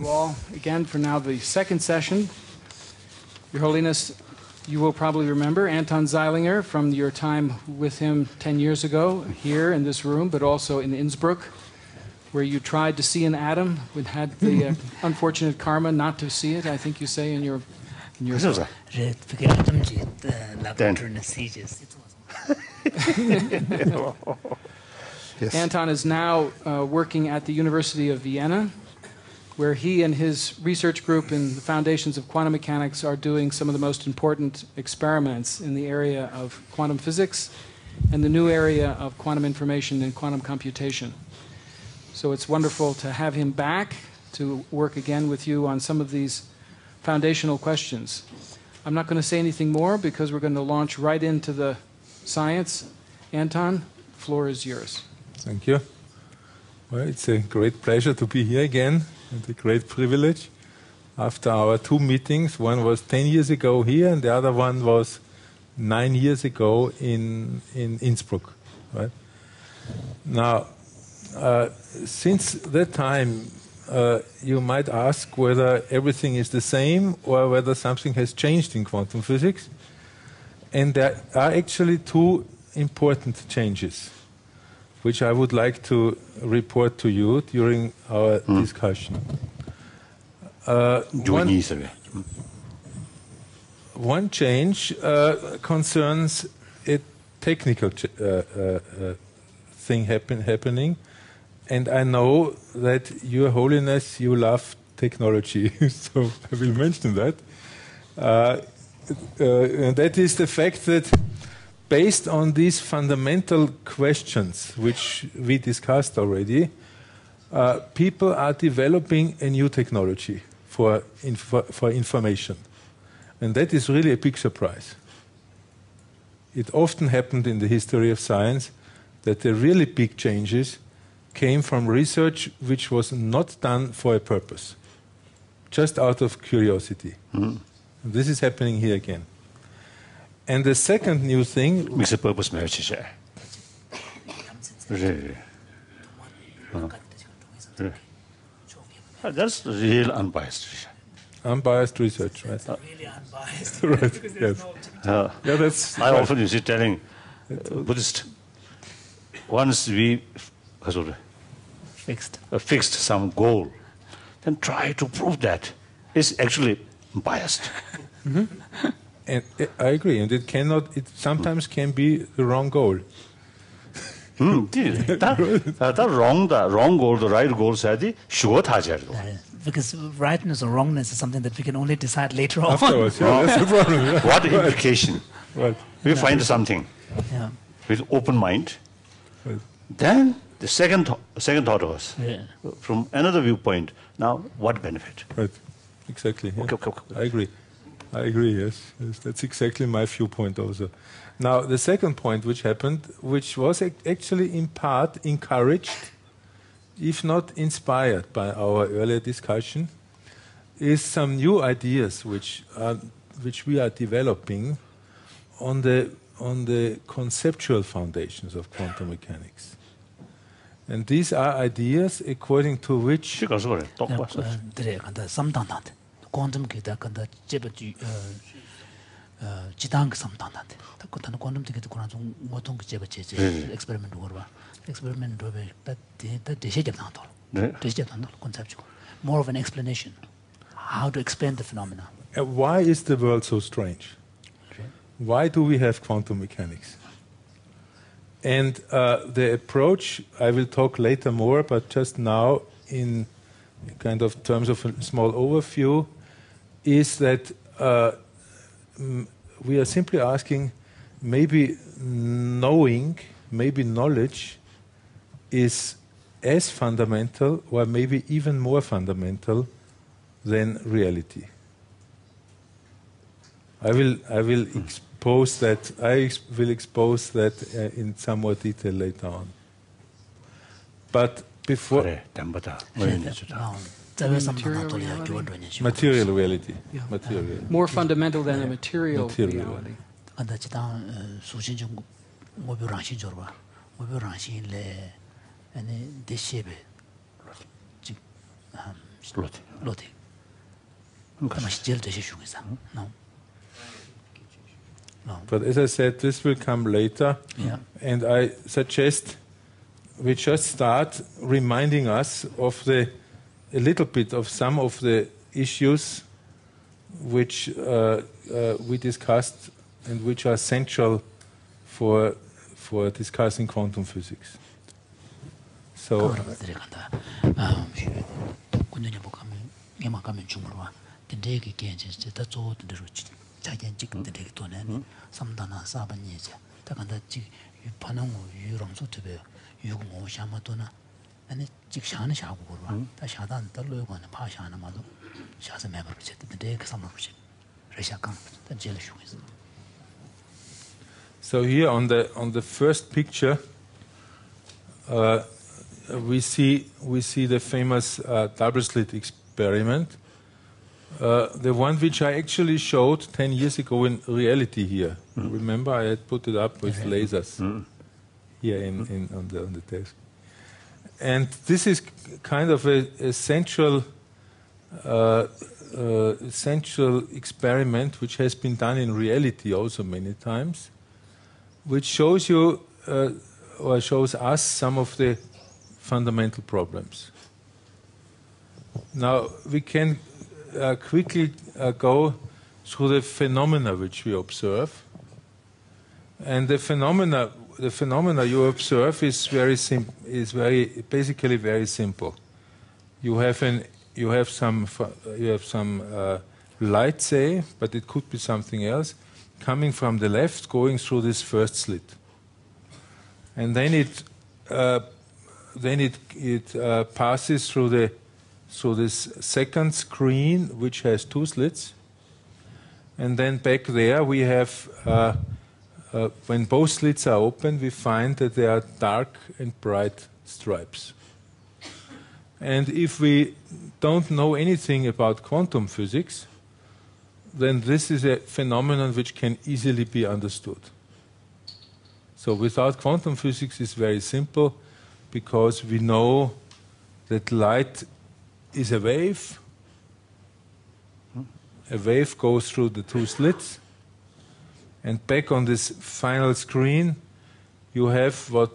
you all again for now the second session. Your Holiness, you will probably remember Anton Zeilinger from your time with him 10 years ago here in this room, but also in Innsbruck, where you tried to see an atom but had the unfortunate karma not to see it, I think you say in your Yes. Anton is now working at the University of Vienna, where he and his research group in the foundations of quantum mechanics are doing some of the most important experiments in the area of quantum physics and the new area of quantum information and quantum computation. So it's wonderful to have him back to work again with you on some of these foundational questions. I'm not going to say anything more because we're going to launch right into the science. Anton, the floor is yours. Thank you. Well, it's a great pleasure to be here again, and a great privilege. After our two meetings, one was 10 years ago here, and the other one was 9 years ago in Innsbruck. Right? Now, since that time, you might ask whether everything is the same or whether something has changed in quantum physics. And there are actually two important changes, which I would like to report to you during our discussion. One change concerns a technical thing happening, and I know that Your Holiness, you love technology, so I will mention that. And that is the fact that based on these fundamental questions, which we discussed already, people are developing a new technology for information. And that is really a big surprise. It often happened in the history of science that the really big changes came from research which was not done for a purpose, just out of curiosity. And this is happening here again. And the second new thing... Mixed purpose marriage. That's real unbiased research. Unbiased research, right? Really unbiased. Right, yes. Yeah, that's I often use it telling Buddhist, once we fixed some goal, then try to prove that it's actually biased. And I agree, and it sometimes can be the wrong goal. The wrong goal, the right goal, because rightness or wrongness is something that we can only decide later on. Afterwards, yeah, that's the problem. Yeah. What implication? Right. We find something with open mind. Right. Then the second thought was, from another viewpoint, now what benefit? Right, exactly. Yeah. Okay. I agree, yes. That's exactly my viewpoint also. Now, the second point which happened, which was actually in part encouraged, if not inspired by our earlier discussion, is some new ideas which we are developing on the conceptual foundations of quantum mechanics. And these are ideas according to which... quantum kita kanda jeba jitang samtandante ta kotana quantum ticket kuna jong ngotong jeba cheche experiment gorba experiment dobe ta deshe jabang tol deshe jabang conceptual more of an explanation how to explain the phenomena. Why is the world so strange? Why do we have quantum mechanics? And the approach, I will talk later more, but just now in kind of terms of a small overview, is that we are simply asking, maybe knowledge is as fundamental or maybe even more fundamental than reality. I will expose that. I will expose that in some more detail later on. But before material reality, material. More fundamental than a material reality. 로티 그것이 제일 되게 중요해서 no. But as I said, this will come later, and I suggest we just start reminding us of a little bit of some of the issues which we discussed and which are central for discussing quantum physics. So. So here on the first picture, we see the famous double slit experiment, the one which I actually showed 10 years ago in reality here. Remember, I had put it up with lasers here on the desk. And this is kind of a central experiment which has been done in reality also many times, which shows you or shows us some of the fundamental problems. Now we can quickly go through the phenomena which we observe, and the phenomena you observe is basically very simple. You have some light, say, but it could be something else, coming from the left, going through this first slit, and then it passes through this second screen, which has two slits, and then back there we have. When both slits are open, we find that there are dark and bright stripes. And if we don't know anything about quantum physics, then this is a phenomenon which can easily be understood. So without quantum physics, it's very simple, because we know that light is a wave. A wave goes through the two slits. And back on this final screen, you have what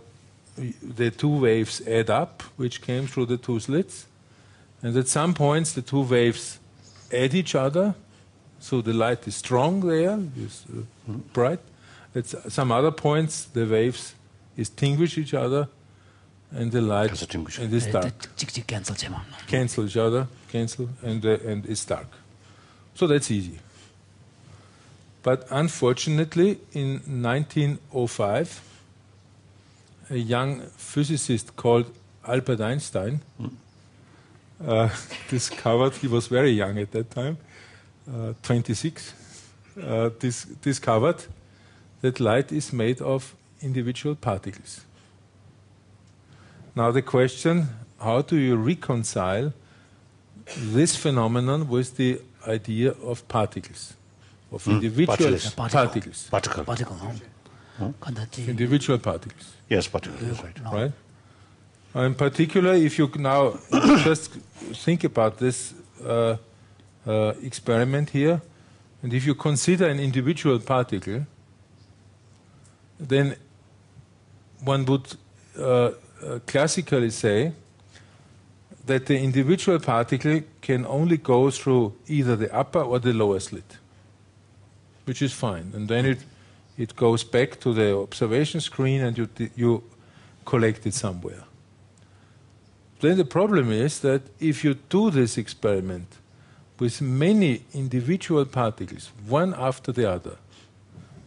the two waves add up, which came through the two slits. And at some points, the two waves add each other. So the light is strong there, is bright. At some other points, the waves extinguish each other, and the light and is dark. Cancel each other, and it's dark. So that's easy. But unfortunately, in 1905, a young physicist called Albert Einstein discovered, he was very young at that time, 26, discovered that light is made of individual particles. Now the question, how do you reconcile this phenomenon with the idea of particles? Of individual particles. Individual particles. Yes, particles, right. In particular, if you now just think about this experiment here, and if you consider an individual particle, then one would classically say that the individual particle can only go through either the upper or the lower slit, which is fine. And then it goes back to the observation screen, and you collect it somewhere. Then the problem is that if you do this experiment with many individual particles, one after the other,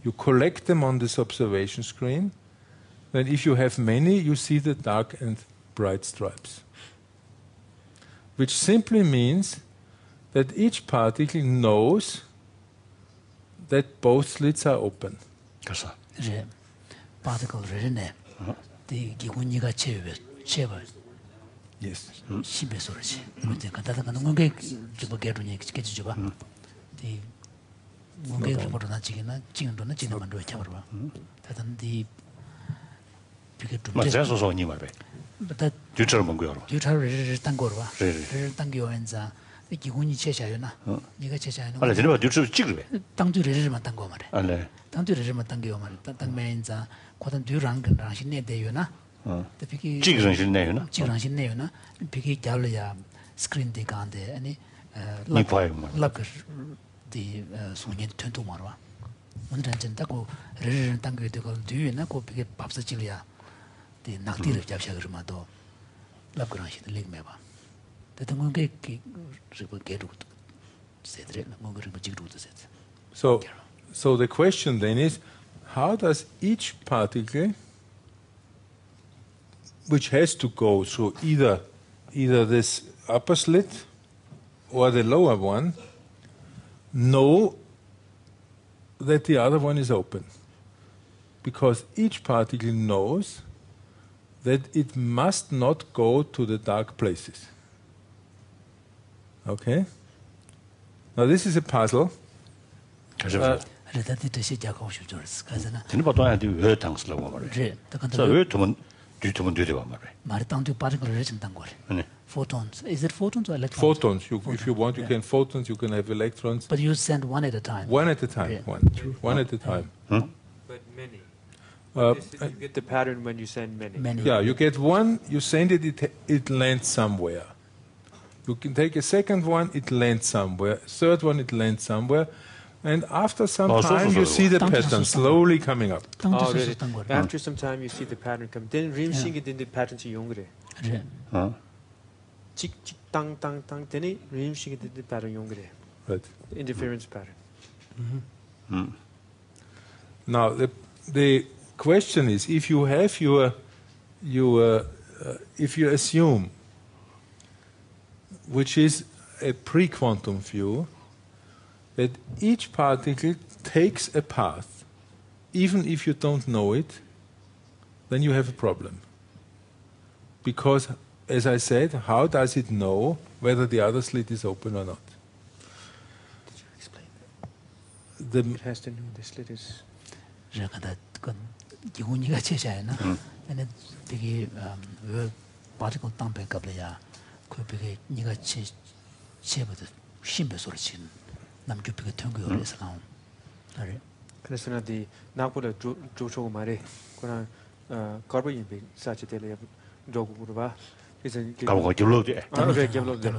you collect them on this observation screen, then if you have many, you see the dark and bright stripes. Which simply means that each particle knows that both slits are open. Particle the 기군이가 제발 yes. 심해 소리지. 근데 간단한 건 게 기본계로니 기지 봐. 이 뭔가 보러 나지기나 지금도는 지금만 로 잡아 봐. 다른 이 마 제소소 니 말베 but 뒤처럼 뭔 거야 you try to go over 네. 당겨 원자 기군이 체샤요나 네가 체샤요나 알레 제가 뒤처럼 찍으래 당주르르만 당고 말해 알레 당주르르만 당겨 말해 당매인자 과단 뒤랑근랑 신내 대요나 비기 찍으는 실내요나 찍으랑 신내요나 비기 잡려야 스크린 대간데 아니 니 봐요 뭐 랍그 디 소년 텐도 말와 오늘은 진짜고 르르 당겨 되고 뒤에나 고 비기 밥사 찍려야 디 낙디를 잡셔 그러마도 랍그랑 신내 렉매 봐 대통령 게 So the question then is, how does each particle, which has to go through either this upper slit or the lower one, know that the other one is open? Because each particle knows that it must not go to the dark places. Okay? Now this is a puzzle. 진짜 봐도 안 돼. 왜 당스라고 말해. 자, 왜 두번 뒤두번 뒤대봐 말해. 말에 땅도 빠른 거를 좀 당거래. 네. Photons. Is it photons or electrons? Photons. If you want, you can photons, you can have electrons. But you send one at a time. One at a time. Yeah. One at a time. But many. You get the pattern when you send many. Many. Yeah, you get one, you send it, it lands somewhere. You can take a second one, it lands somewhere. Third one, it lands somewhere. And after some time, you see the pattern slowly coming up. Oh, really? After some time, you see the pattern come. Then 림싱이 된 pattern 지 용그래. 찍찍 땅땅땅 되니 림싱이 된 pattern 용그래. Right. The interference pattern. Now, the question is, if you have if you assume, which is a pre-quantum view, that each particle takes a path, even if you don't know it, then you have a problem. Because, as I said, how does it know whether the other slit is open or not? Did you explain that? It has to know the slit is... 기운이가 제자야나. 근데 되게 particle 땅배 갑려야 그 되게 네가 제보다 신배 소리 치는 남규피가 통교를 해서 나온. 그래. 그래서 나디 나보다 조조 말에 그러나 카르보인 비 사치텔에 조고로 봐. 그래서 가고 길로데. 그래 길로데.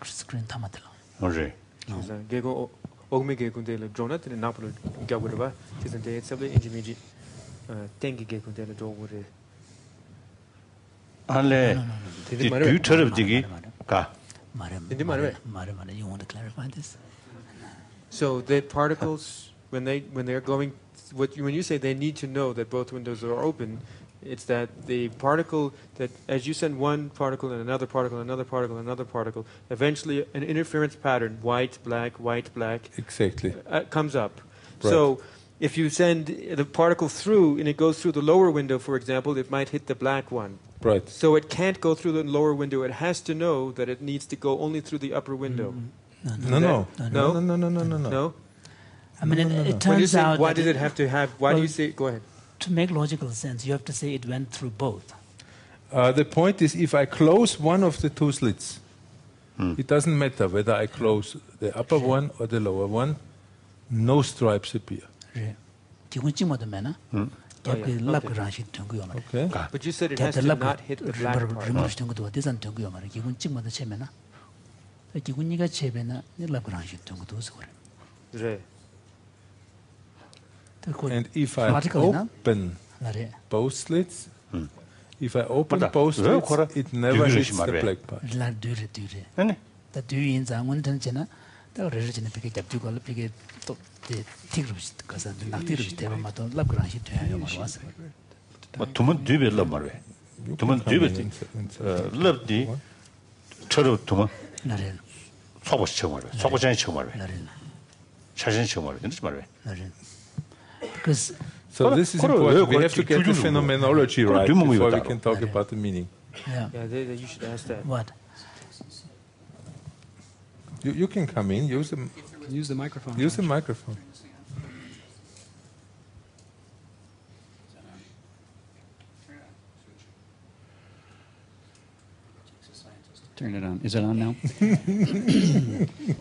스크린 담아들. 그래. 그래서 개고 오메게 군데를 조나트네 나보다 가고로 봐. 그래서 데 서블 인터미디ate 땡기게 군데를 조고를 알레 뒤처럼 되기 가 말해. You want to clarify this? So the particles, when they're going, when you say they need to know that both windows are open, it's that the particle that as you send one particle and another particle, another particle, another particle, eventually an interference pattern, white, black, Exactly. Comes up. Right. So if you send the particle through and it goes through the lower window, for example, it might hit the black one. Right. So it can't go through the lower window. It has to know that it needs to go only through the upper window. No. No? I mean, it When you turns say, out why that did it have to have, why do you say, go ahead. to make logical sense, you have to say it went through both. The point is, if I close one of the two slits, it doesn't matter whether I close the upper one or the lower one, no stripes appear. Okay. But you said it has to not hit the black part. Right. And if I open both slits, if I open both slits, it never hits the black part. 두번 뒤에 말해. 두번 뒤에 럽디 처럼 두번 속옷 쳐 말해. 속옷에 쳐 말해. 사진 쳐 말해. 진짜 말해. Because so this is important. We have to get the phenomenology right before we can talk about the meaning. yeah. You should ask that. What? You can come in. Use Use the microphone. the microphone. Turn it on. Is it on now?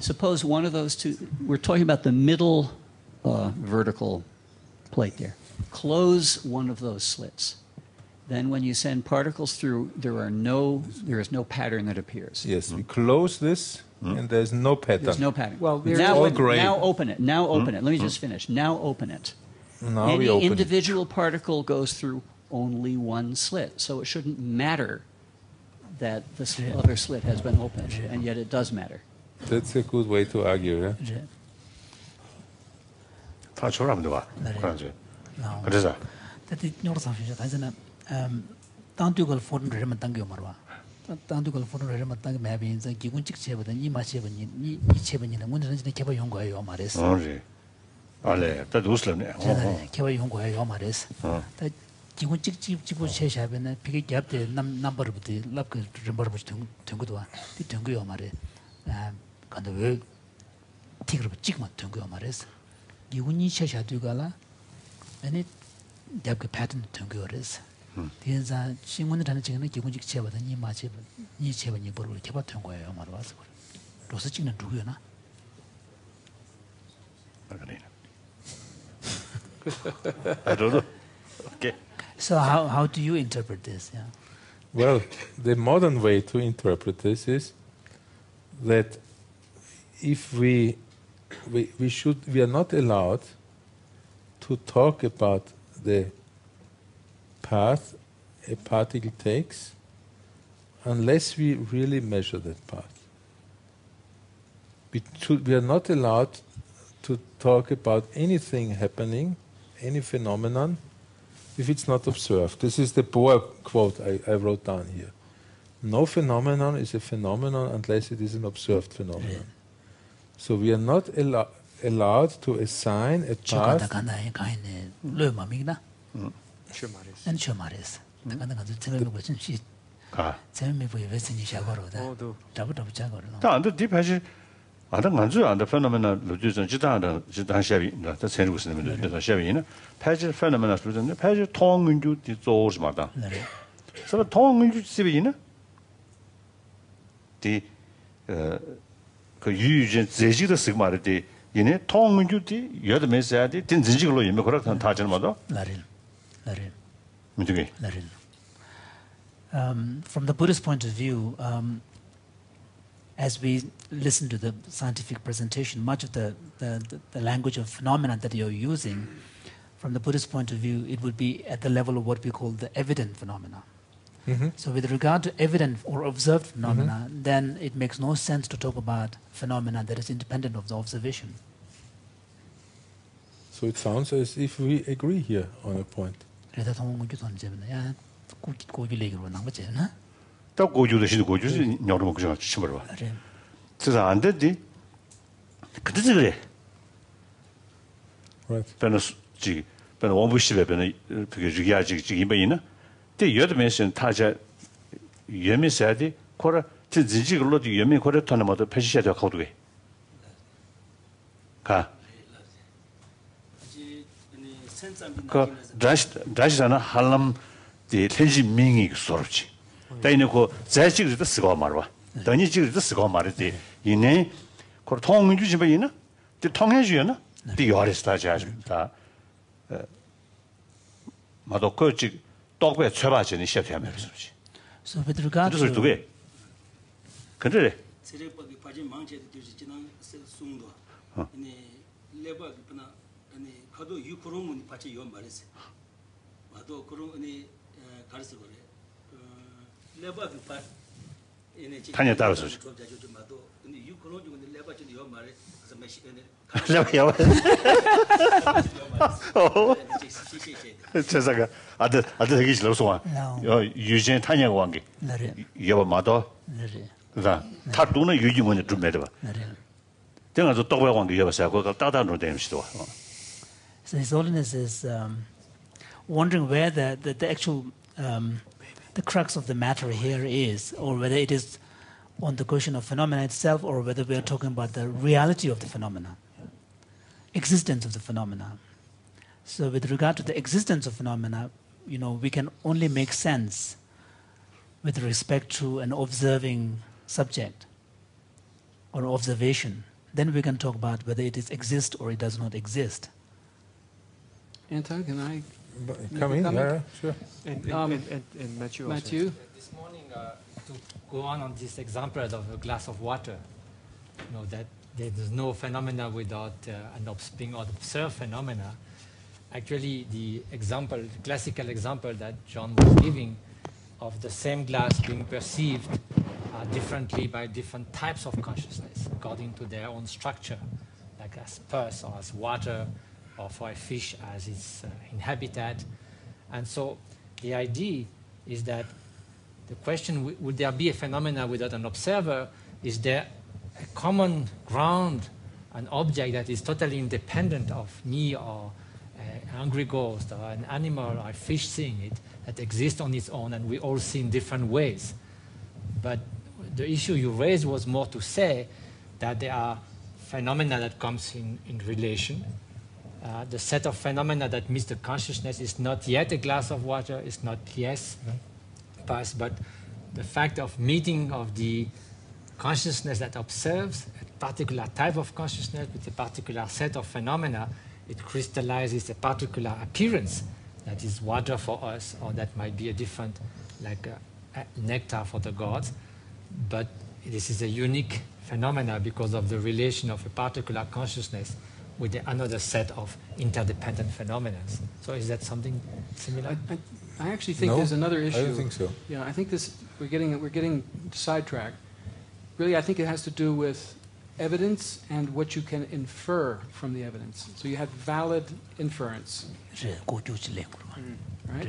Suppose one of those two, we're talking about the middle vertical plate there. Close one of those slits. Then when you send particles through, there is no pattern that appears. Yes, we close this, and there's no pattern. There's no pattern. Well, now open it. Now open it. Let me just finish. Now open it. Now Any we open individual particle goes through only one slit, so it shouldn't matter that the other slit has been opened, and yet it does matter. That's a good way to argue, yeah? 다 조라면 봐. 그러지. 그래서 that 이노로 상식이 다잖아. 단두걸 포는 레만 당겨 말아. 단두걸 포는 레만 당겨 매빈서 기군직 제보다 이 마시버니 이 제보니는 문제는 진짜 개발 연구예요 말했어. 그렇지. 알레. 다 우슬네. 개발 연구예요 말했어. 다 기군직 집고 셰샤베는 비게 갭데 넘버부터 랍그 넘버부터 된거도 와. 이 된거요 말해. 근데 왜 티그로 찍만 된거요 말했어. 기군이 셰샤두가라. 아니 갭그 패턴 된거였어. 대자 신문을 하는 지금은 기본적 제보다 이 마치 이 제보니 버를 개발한 거예요 말로 와서 로스 찍는 누구였나? I don't know. Okay. So how do you interpret this? Yeah. Well, the modern way to interpret this is that if we are not allowed to talk about the path a particle takes unless we really measure that path. We are not allowed to talk about anything happening, any phenomenon, if it's not observed. This is the Boer quote I wrote down here. No phenomenon is a phenomenon unless it is an observed phenomenon. So we are not allowed to assign a path. 안 말했어. 내가 제가 무슨 시 제가 왜 왜스니 샤거로다. 잡으다 잡거로. 다안도 디파시 안다 간주 안다 페노메나 로주전 지다다 샤비나 다 세르고 쓰는 데 샤비나 파지 페노메나 로주전 파지 통은주 디조스마다. 그래서 통은주 시비나 디그 유유전 제지도 쓰마르디 이네 통은주디 여도 메시아디 딘진지로 예매 그렇다 다전마다. From the Buddhist point of view, as we listen to the scientific presentation, much of the language of phenomena that you're using, from the Buddhist point of view, it would be at the level of what we call the evident phenomena. So with regard to evident or observed phenomena, then it makes no sense to talk about phenomena that is independent of the observation. So it sounds as if we agree here on a point. 그래서 통문주 던지면 야 고기 얘기로 나온 거지, 나? 또 고주도 시도 고주지 여러 먹고 좀 치면 봐. 그래서 안 되지. 그때지 그래. Right. 변호지 변호 원부시에 변호 그게 주기야지 이번이나. 때 여름에는 타자 예매사야지 코라 진지글로 예매 코라 터나마도 패시셔야 될 거도 게. 가. 그 다시잖아 할람 디 텐지 민이 소르지. 다이네고 자식들도 쓰고 말와. 다니지들도 쓰고 말이지. 이네 그 통문주 집에이나 디 통해주야나. 디 요리스타자다. 마도 거지 똑배 쳐봐지는 시합하면서 그렇지. So with regard to 두 개. 근데 세력법이 빠진 망체도 되지 지난 송도. 네 레버가 그나 아니 가도 유코로문이 빠져 요 말했어. 와도 그런 아니 가르쳐 그래. 레버가 빠 얘네 지금 타냐 따라서. 마도 근데 유코로 좀 근데 레버 좀 요 말에 그래서 메시 레버야. 제가 아들 되기 싫어서 유진 타냐고 한 게. 여보 마도. 그다 타도는 유지문에 좀 매려 봐. 내가 저 똑바로 한 게 여보세요. 그거 따다로 되는 시도. So His Holiness is wondering where the actual the crux of the matter here is, or whether it is on the question of phenomena itself, or whether we are talking about the reality of the phenomena, existence of the phenomena. So with regard to the existence of phenomena, we can only make sense with respect to an observing subject or observation, then we can talk about whether it exists or it does not exist. Anton, can I come in? Yeah, sure. And Matthew also. Matthew? This morning, to go on this example of a glass of water, that there is no phenomena without being observed phenomena. Actually, the classical example that John was giving of the same glass being perceived differently by different types of consciousness according to their own structure, like as pus or as water, or for a fish as its habitat. And so the idea is that the question, would there be a phenomena without an observer? Is there a common ground, an object that is totally independent of me or an hungry ghost or an animal or a fish seeing it, that exists on its own and we all see in different ways? But the issue you raised was more to say that there are phenomena that comes in relation. The set of phenomena that meets the consciousness is not yet a glass of water, it's not pus, but the fact of meeting of the consciousness that observes a particular type of consciousness with a particular set of phenomena, it crystallizes a particular appearance that is water for us, or that might be a different, like nectar for the gods. But this is a unique phenomena because of the relation of a particular consciousness with another set of interdependent phenomena. So is that something similar? I actually think there's another issue. I don't think so. Yeah, I think we're getting sidetracked. Really, I think it has to do with evidence and what you can infer from the evidence. So you have valid inference. Right?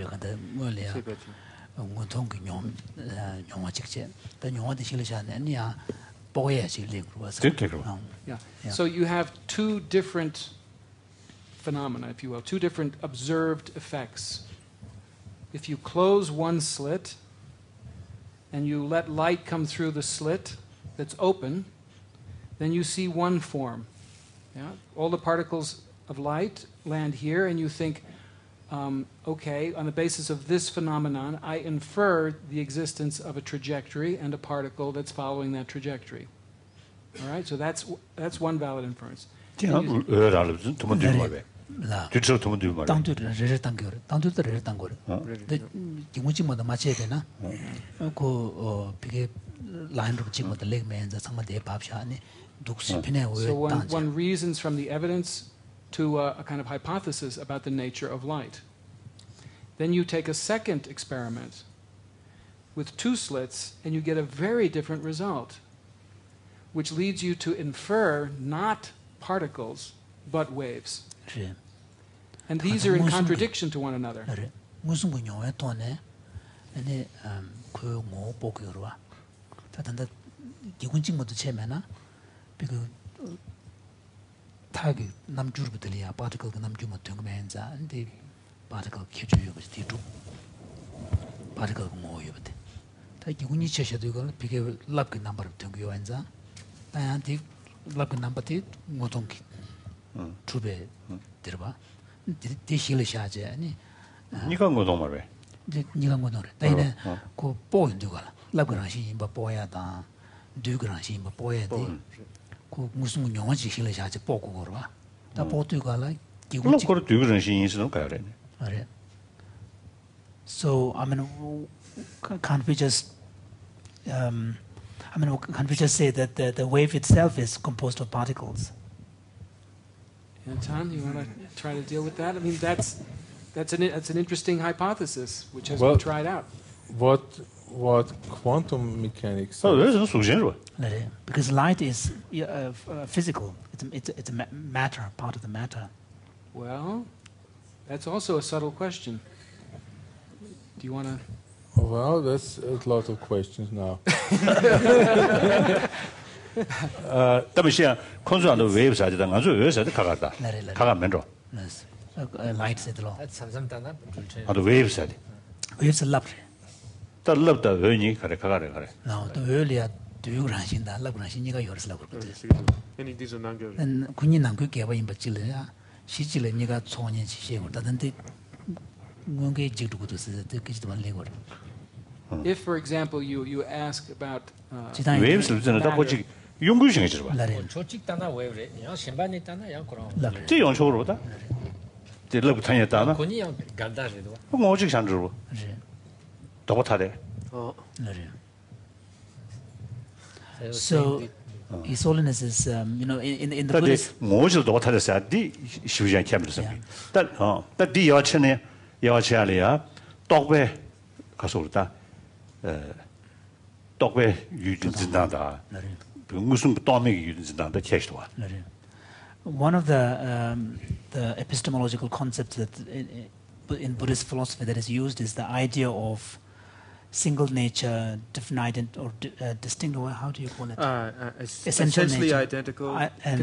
Yeah. So you have two different phenomena, if you will, two different observed effects. If you close one slit and you let light come through the slit that's open, then you see one form. Yeah? All the particles of light land here, and you think, okay, on the basis of this phenomenon, I infer the existence of a trajectory and a particle that's following that trajectory. All right, so that's one valid inference. So one reasons from the evidence to a kind of hypothesis about the nature of light. Then you take a second experiment with two slits, and you get a very different result, which leads you to infer not particles, but waves. And these are in contradiction to one another. So, can't we just say that the wave itself is composed of particles? Anton, you want to try to deal with that? I mean, that's an interesting hypothesis which has been tried out. What quantum mechanics? Because light is physical. It's a matter, part of the matter. Well, that's also a subtle question. Do you want to? Well, that's a lot of questions now. waves light said law. waves waves are lovely. No, the earlier do you ranching that love ranching you got yours love. And these are non good. And Kunin and Kuki in Bachilla, she chile you got Sonia, she doesn't take Mungi to go to the kitchen one labor. If, for example, you ask about 웨이브스를 저는 다 보지 연구중에 저 봐. 조직단나 웨브레. 야 신반이단나 야 그럼. 제 연구로다. 제 러브 타니다나. 군이 양 간다지도. 뭐 오직 산주로. 더 못하대. So, His Holiness is, in the 근데 Buddhist... 뭐지도 못하겠어요. 디 시부장 캠프에서. 디 여천에 여천이야. 똑배 가서 그러다. 똑배 유진진다다. 무슨 도움이 유진진다다 캐스트와. One of the epistemological concepts that in Buddhist philosophy that is used is the idea of single nature, different or distinct, or how do you call it? Essentially identical, and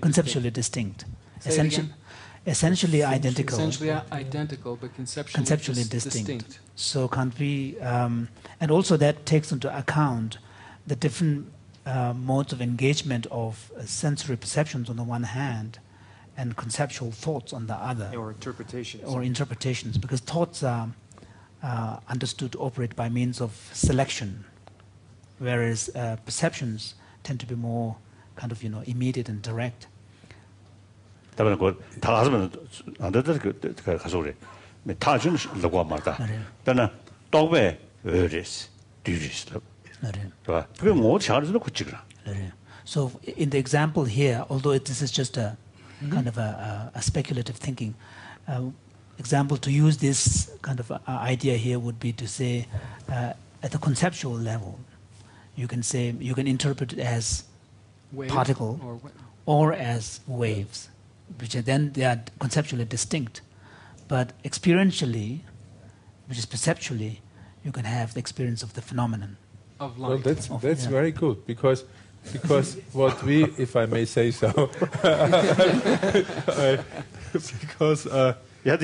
conceptually distinct. Essentially identical. Essentially identical, but conceptually distinct. So can't be, and also that takes into account the different modes of engagement of sensory perceptions on the one hand, and conceptual thoughts on the other. Or interpretations, because thoughts are understood to operate by means of selection, whereas perceptions tend to be more kind of immediate and direct. 다음에 다 가서면 안 되다 그 가서 그래. 다 주는 라고 말다. 그러나 똑배 어리스 뒤리스. 봐. 그게 뭐 잘해서 그치라. So in the example here, although this is just a kind of a speculative thinking, example to use this kind of idea here would be to say at the conceptual level, you can interpret it as particle or as waves, which are then they are conceptually distinct, but experientially, which is perceptually, you can have the experience of the phenomenon of light. Well, that's very good because what we, if I may say so, because. But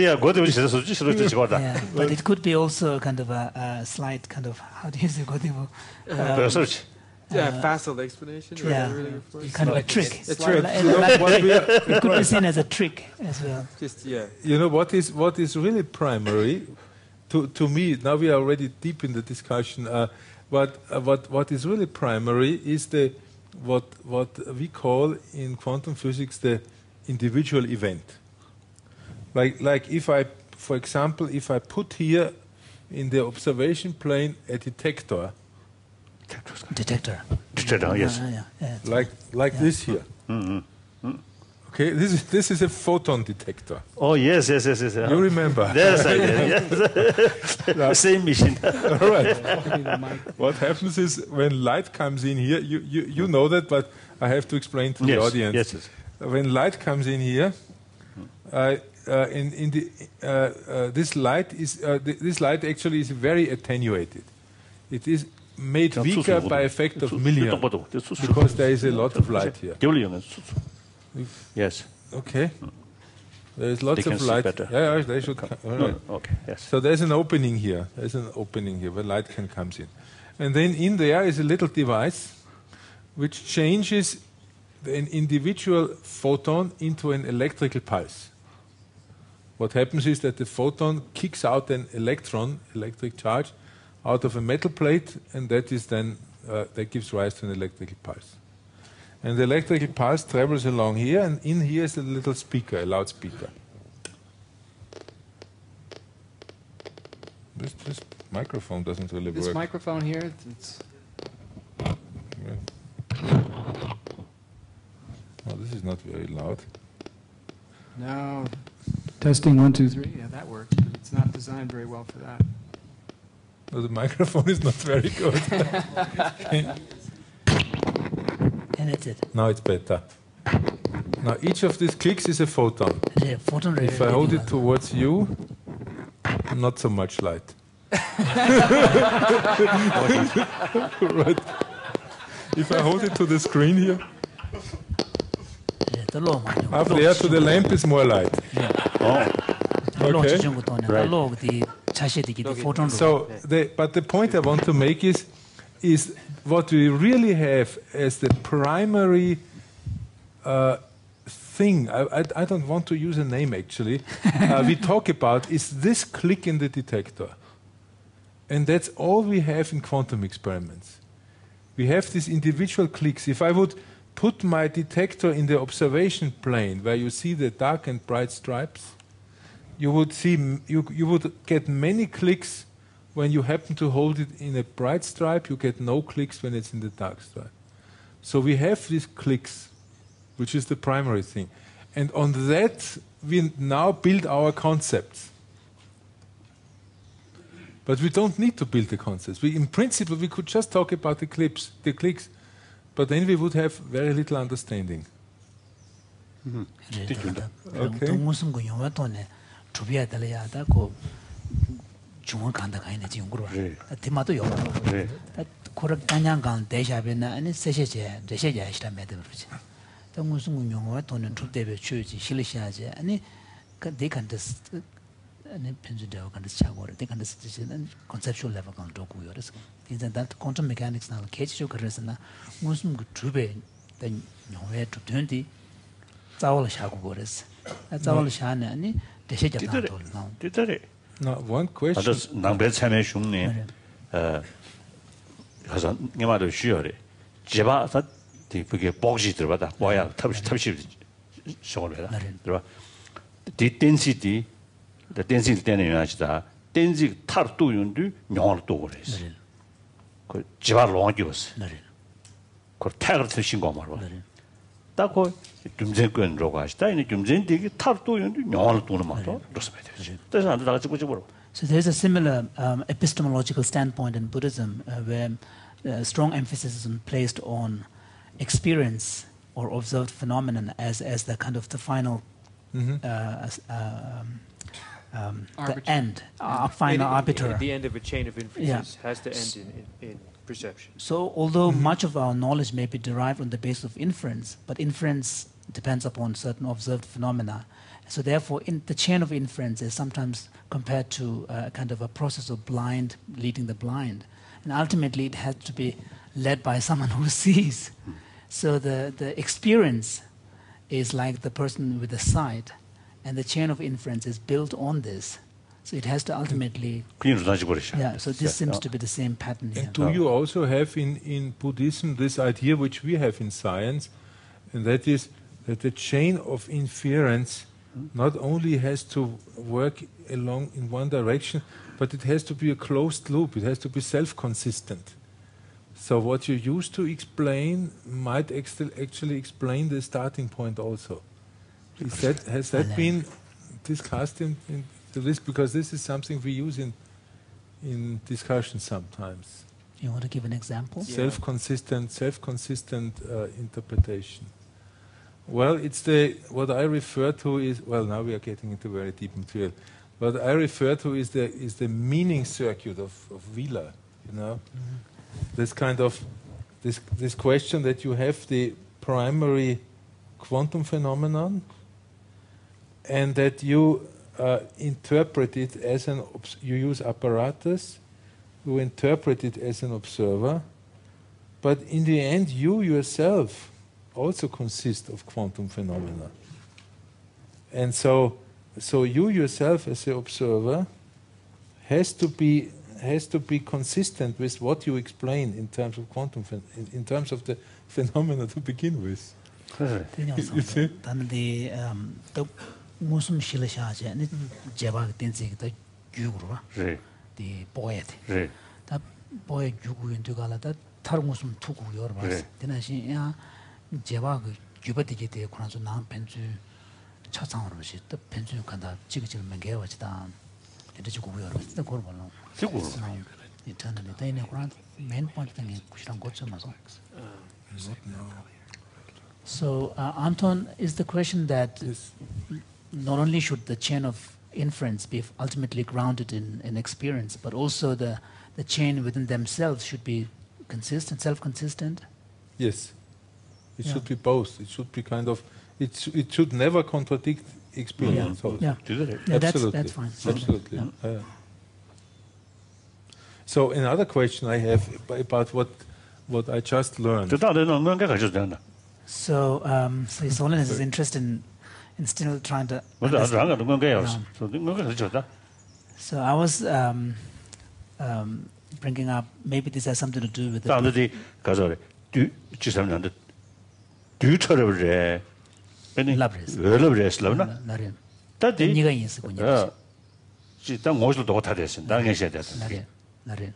it could be also kind of a slight kind of, how do you say, facile explanation? Kind of a trick. A trick. It could be seen as a trick as well. You know what is really primary to me, now we are already deep in the discussion, what is really primary is what we call in quantum physics the individual event. Like if I, for example, if I put here in the observation plane a detector. Detector, yes. Like this here. Okay, this is a photon detector. Oh yes. You remember? Yes, the same machine. All right. What happens is when light comes in here, you know that, but I have to explain to the audience. Yes. When light comes in here, this light actually is very attenuated. It is made weaker by a factor of million because there is a lot of light here. Yes. Okay. There is lots of light. Better. Yeah, they should. Right. Okay. Yes. So there's an opening here. Where light can come in, and then in there is a little device which changes an individual photon into an electrical pulse. What happens is that the photon kicks out an electric charge, out of a metal plate, and that is then that gives rise to an electrical pulse. And the electrical pulse travels along here, and in here is a little speaker, a loudspeaker. This microphone doesn't really work. This microphone here, Oh, this is not very loud. No. Testing 1, 2, 3. Yeah, that works. But it's not designed very well for that. No, the microphone is not very good. And that's it. Now it's better. Now each of these clicks is a photon. If I hold it towards you, not so much light. Right. If I hold it to the screen here, up there to the lamp is more light. Okay. Right. So, but the point I want to make is what we really have as the primary thing. I don't want to use a name actually. We talk about is this click in the detector. And that's all we have in quantum experiments. We have these individual clicks. If I would put my detector in the observation plane where you see the dark and bright stripes, you would see you would get many clicks when you happen to hold it in a bright stripe. You get no clicks when it's in the dark stripe. So we have these clicks, which is the primary thing. And on that, we now build our concepts. But we don't need to build the concepts. In principle, we could just talk about the clicks, but then we would have very little understanding. Okay. Conceptual level that quantum mechanics now catch you na musum trube then nowhere to 20 zawal shago gores zawal shane ani deshe jabna now one question others nambe chame shumne 가서 네마도 쉬어래 제바서 그게 복지 들어봐다 뭐야 탑시 쇼를 해라 들어봐 디 density the density 때문에 유나시다 density 타르도 윤도 명을도 그래서 그 제발 롱기었어 그 태그를 쓰신 거 말고 딱그 김전권으로 가시다 이 김전되게 타르도 윤도 명을도 말도 그렇습니다 그래서 안 다가 찍고 찍고 So there's a similar epistemological standpoint in Buddhism where strong emphasis is placed on experience or observed phenomenon as the kind of the final the end, final arbiter. The end of a chain of inferences has to end in perception. So although much of our knowledge may be derived on the basis of inference, but inference depends upon certain observed phenomena. So therefore, the chain of inference is sometimes compared to kind of a process of blind leading the blind. And ultimately, it has to be led by someone who sees. So the experience is like the person with the sight, and the chain of inference is built on this. So it has to ultimately... so this seems to be the same pattern here. And do you also have in Buddhism this idea which we have in science, and that is that the chain of inference not only has to work along in one direction, but it has to be a closed loop. It has to be self-consistent. So what you used to explain might actually explain the starting point also. Has that been discussed in this? Because this is something we use in discussion sometimes. You want to give an example? Self-consistent interpretation. Well, it's what I refer to is, well, now we are getting into very deep material. What I refer to is the meaning circuit of Wheeler, you know? This kind of, this question that you have the primary quantum phenomenon and that you interpret it as you use apparatus, you interpret it as an observer, but in the end you yourself also consist of quantum phenomena. And so you yourself as an observer has to be consistent with what you explain in terms of quantum in terms of the phenomena to begin with. You see? 제가 규버디게 돼 그러나서 나 벤주 차상으로 시 또 벤주 간다 지그지그 맹개와지다 이렇게 고고요 그래서 그걸 몰라 지고 이전에 내내 그런 메인 포인트 등에 구시랑 고쳐 맞아 So Anton, is the question that not only should the chain of inference be ultimately grounded in experience, but also the chain within themselves should be consistent, self-consistent? Yes. It should be both. It should be kind of. It should never contradict experience. Absolutely. That's fine. Absolutely. So another question I have about what I just learned. So His Holiness is interested in still trying to. So I was bringing up, maybe this has something to do with the... 사람들이 가서 지사람한테 뒤처럼래 아니 러브레스라나 나린 다디 니가 있었군요. 지단 모습도 다 됐어. 당연히 해야 돼. 나린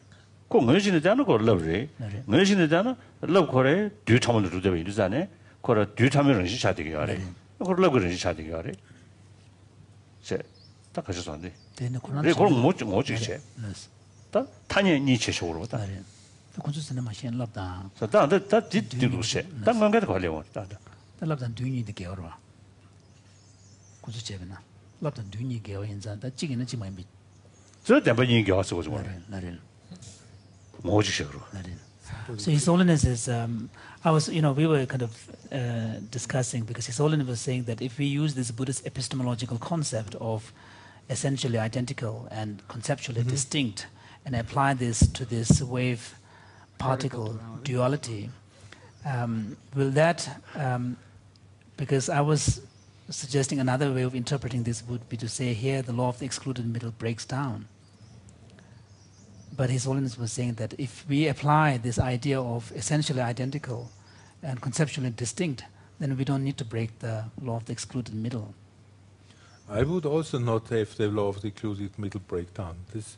꼭 응신이잖아. 그 러브레. 응신이잖아. 러브 거래 뒤처럼도 되고 이러잖아요. 거래 뒤처럼은 시차 되게 하래. 그 러브는 시차 되게 하래. 딱 가셔서 안 돼. 되는 그럼 뭐지 이제. 다 타니 니체적으로 왔다. 군수스는 마신 럽다. 다 뒤뒤로세. 딱 관계도 관련 다. 럽다 뒤니 되게 어려. 군수 제베나. 럽다 뒤니 게어 인자 다 지기는 지만 비. 저 대변인 교수 거죠. 나린. 뭐지셔로. 나린. So His Holiness is, I was, we were kind of discussing, because His Holiness was saying that if we use this Buddhist epistemological concept of essentially identical and conceptually distinct, and apply this to this wave-particle duality, will that, because I was suggesting another way of interpreting this would be to say here the law of the excluded middle breaks down. But His Holiness was saying that if we apply this idea of essentially identical and conceptually distinct, then we don't need to break the law of the excluded middle. I would also not have the law of the excluded middle breakdown. This,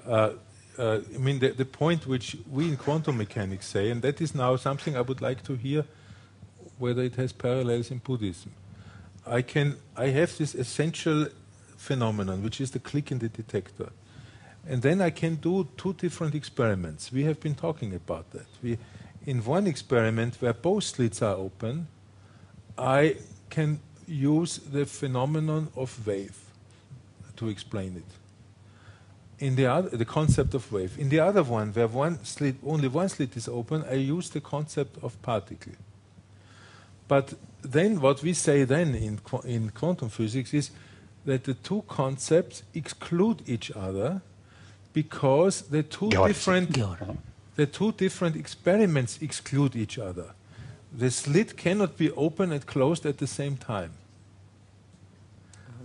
I mean, the point which we in quantum mechanics say, and that is now something I would like to hear whether it has parallels in Buddhism. I have this essential phenomenon, which is the click in the detector. And then I can do two different experiments. We have been talking about that. In one experiment where both slits are open, I can use the phenomenon of wave to explain it. In the concept of wave. In the other one, where only one slit is open, I use the concept of particle. But then what we say then in quantum physics is that the two concepts exclude each other because the two different experiments exclude each other. The slit cannot be open and closed at the same time.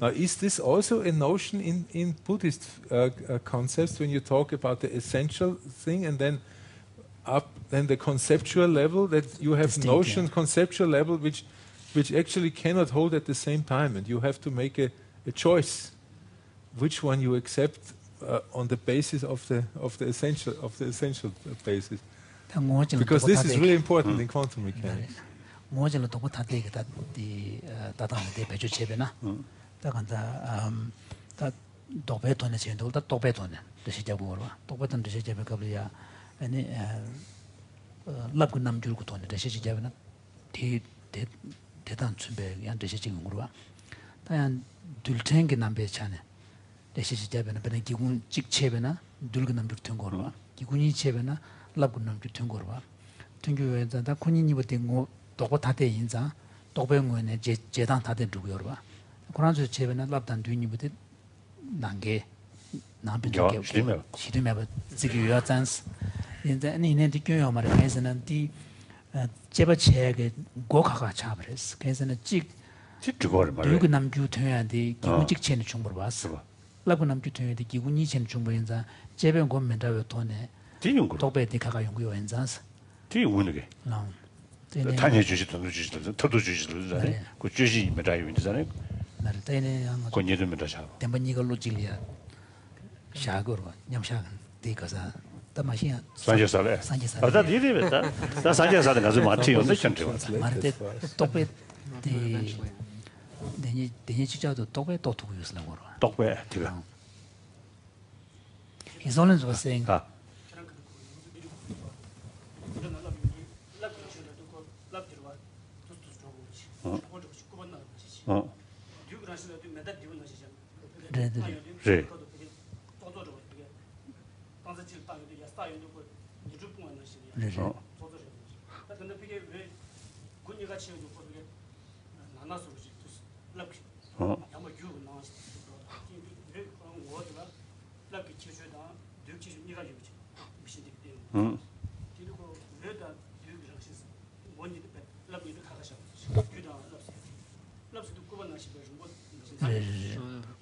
Now, is this also a notion in Buddhist concepts when you talk about the essential thing and then the conceptual level, that you have notions, conceptual level, which actually cannot hold at the same time, and you have to make a choice which one you accept on the basis of the essential basis, because this is really important in quantum mechanics. 대시 잡에는 베는 기군 직체베나 둘근남 붙은 거로 기군이 체베나 랍군남 붙은 거로 등교에다 군인이부터 뭐 도고 다대 인자 도병원에 제당 다대 두고요 봐 그런저 체베나 랍단 뒤니부터 난게 남빈게 시리메 지기요 찬스 인자 니네 디교요 말에서는 디 제바체게 고카가 잡으랬어 그래서는 직주거를 말해 둘근남 주퇴야디 기군 직체는 충분히 봤어 라고남 주퇴야디 기군이 chen 충분히자 제변 권면다요 돈에 뒤용거 도배디 가가 연구요 엔자스 뒤 우는게 단해 주시던 터도 주시던 그 주시 메다요 인자네 나를 때네 권예도 메다샤 대번 이걸로 질이야 샤거로 냠샤 디가사 다마시야 산제살에 아다 디리베다 다 산제살에 가서 마티요 세션트 말때 도배 디 대니 지자도 도배 또 두고 있으려고 도배 디가 His Holiness was saying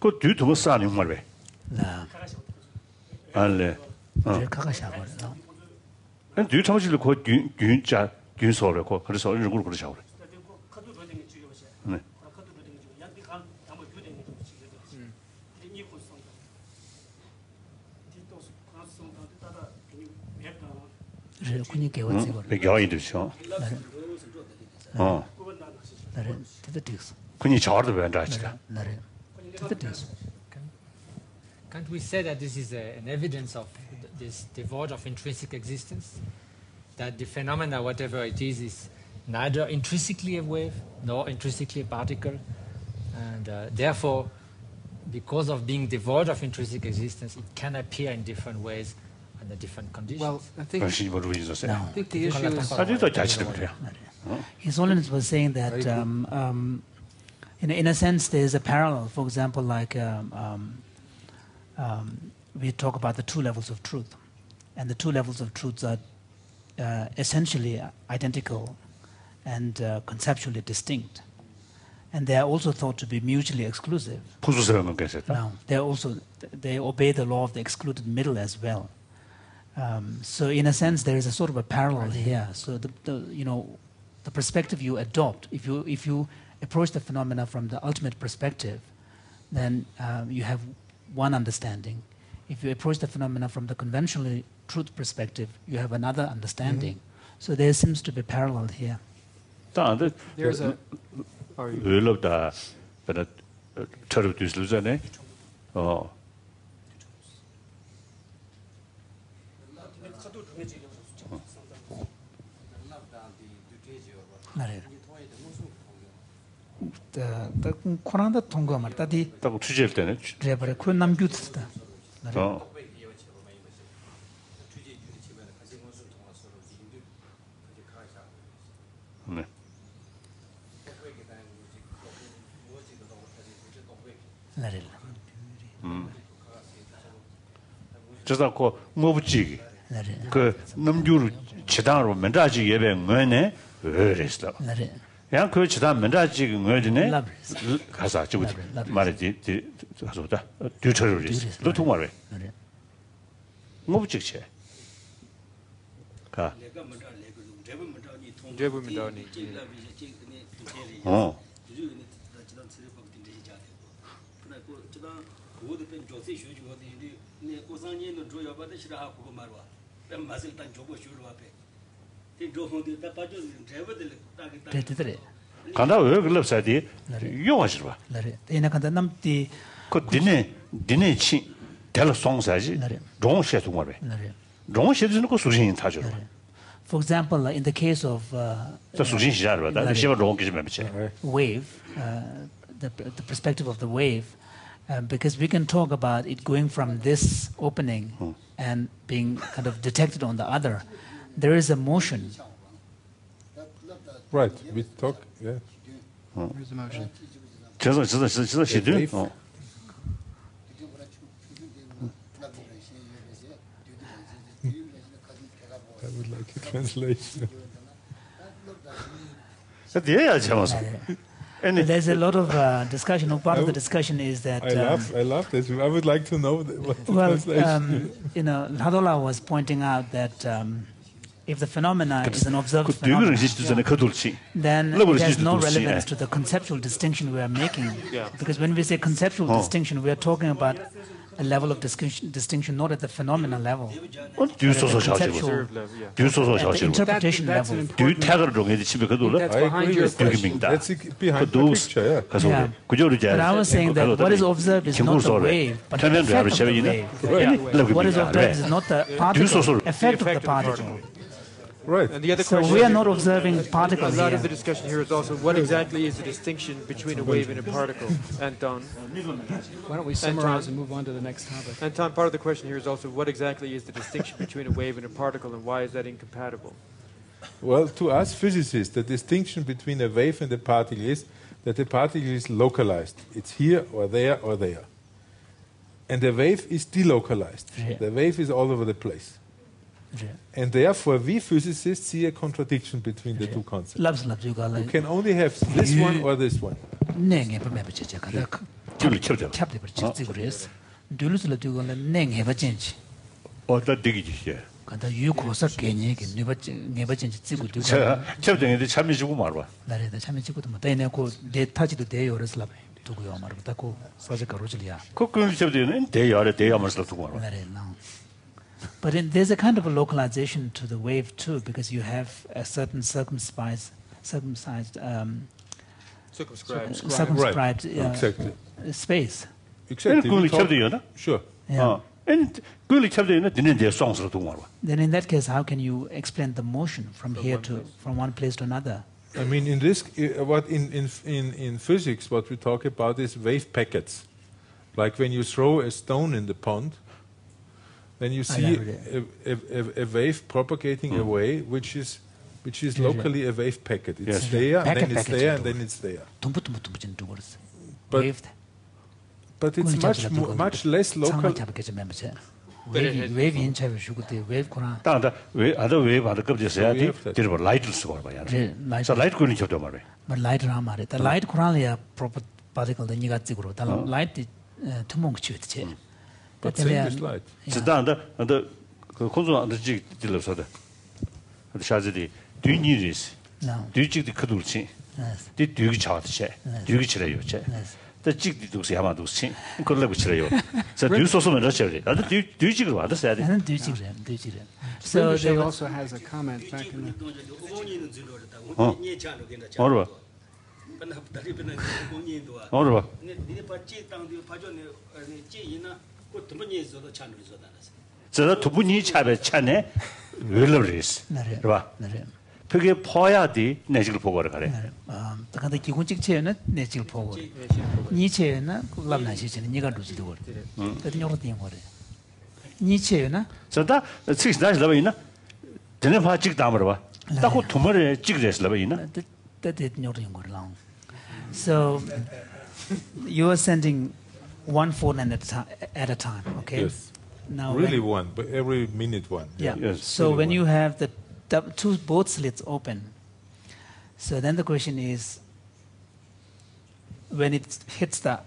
그 뒤도 뭐 싸는 말ပဲ알레 안 뒤에 참으실 거 균자 균소를 거 그래서 어느 정도 그러셔. 네. 배경이 되죠. 그니 저도 변자지가. Can't we say that this is an evidence of this divorce of intrinsic existence? That the phenomena, whatever it is neither intrinsically a wave nor intrinsically a particle, and therefore, because of being devoid of intrinsic existence, it can appear in different ways under different conditions. Well, I think the issue is... His Holiness was saying that, in a sense, there's a parallel. For example, like we talk about the two levels of truth, and the two levels of truth are essentially identical and conceptually distinct, and they are also thought to be mutually exclusive. No, they obey the law of the excluded middle as well. So, in a sense, there is a sort of a parallel here. So, the perspective you adopt, if you approach the phenomena from the ultimate perspective, then you have one understanding. If you approach the phenomena from the conventional truth perspective, you have another understanding. So there seems to be parallel here. There's a... 코란다 통과 말다디 딱 취재할 때는 그래 그 남규트다. 네. 저다 그 뭐부지 그 남규를 지당으로 맨다지 예배 뭐네 그랬어. 야, 그 지단 맨다지 뭐지네 가서 저거 말이지 가서다 뒤처리를 했어. 너 통화를 해. 뭐부지 가 간다 왜 그럽사디 용하시러 봐. 에나 간다 남티 그 디네 치 델 송사지 동시에 동화래. 동시에는 그 수신이 타죠. For example, in the case of wave, the perspective of the wave, because we can talk about it going from this opening and being kind of detected on the other, there is a motion. Right, we talk, yeah. There's a motion. I would like a translation. There's a lot of discussion. Part of the discussion is that... I love this. I would like to know what the translation is. Hadola was pointing out that if the phenomena is an observed phenomenon, then it has no relevance to the conceptual distinction we are making. Because when we say conceptual distinction, we are talking about a level of distinction not at the phenomena level, but at the interpretation level. That's behind your question. That's behind the picture, yeah. But I was saying that what is observed is not the wave, but the effect of the wave. What is observed is not the particle, effect of the particle. Right. And the other So question we are not observing particles a lot here. of the discussion here is also what exactly is the distinction between a wave and a particle, Anton? Why don't we summarize and move on to the next topic? Anton, part of the question here is also what exactly is the distinction between a wave and a particle, and why is that incompatible? Well, to us physicists, the distinction between a wave and a particle is that the particle is localized. It's here or there or there. And the wave is delocalized. Yeah. The wave is all over the place. And therefore, we physicists see a contradiction between the two concepts. You can only have this one or this one. 어다 되기지. 간다 유고서 개념이 네버진 찍고 두고. 챕터에 참여주고 말아. 나래다 참여주고도 뭐 대내고 데이터지도 대요를 두고요 말고 딱고 사제 가로질이야. 그런 챕터에는 대야면서 두고 말아. 나래 나. But there's a kind of a localization to the wave too, because you have a certain circumscribed exactly. space. Exactly. Sure. Yeah. And then in that case, how can you explain the motion from here to from one place to another? I mean, in this, what in physics, what we talk about is wave packets. Like when you throw a stone in the pond, then you see a wave propagating away, which is locally a wave packet. It's there, and then it's there, and then it's there. But it's much less local. Wave in China, wave Koran. Other wave other cups there were light so light couldn't show them. But light Ramare, the light Koran proper particle, the Nigatsigro, the light to monk chute. But same is light. Sit down the consul on the jig till of the Shazadi. Do you need this? No. Do you check the Kadulci? Did you chart check? Do you check? The jig do see how to sing. Could live with you. So do you so much? Do you jig what I said? So she also has a comment back in the. 저 두 분이 차배 차네 웰러리스 봐. 그게 포야디 내직을 보고를 가래. 근데 기본적 체는 내직을 보고. 니체는 랍나시는 니가 루지도 거. 그때 요로 된 거래. 니체나? 저다 측이 다시 나와 있나? 전에 봐 찍 담으러 봐. 딱고 두머리 찍으랬어 봐 있나? 그때 요로 된 거라. So you are sending one phone at a time, okay? Yes. Now really one, but every minute one. Yeah. Yes. So really when one. you have the both slits open, so then the question is, when it hits the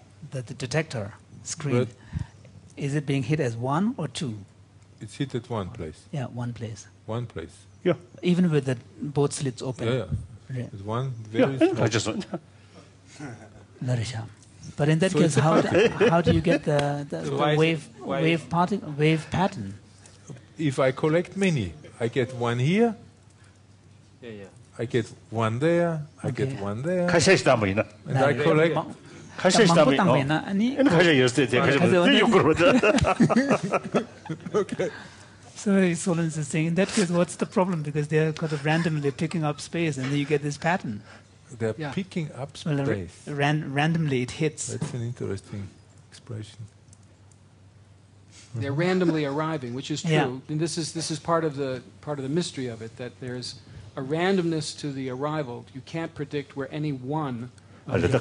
detector screen, But is it being hit as one or two? It's hit at one place. Yeah, one place. One place. Yeah. Even with the both slits open. Yeah. It's one very small. But in that case, how do you get the wave pattern? If I collect many, I get one here. I get one there. I get one there. And I collect. Okay. So Solon's is saying, in that case, what's the problem? Because they're kind of randomly picking up space, and then you get this pattern. They're picking up space. Randomly it hits. That's an interesting expression. They're randomly arriving, which is true. Yeah. And this is part of the mystery of it, that there's a randomness to the arrival. You can't predict where any one. But the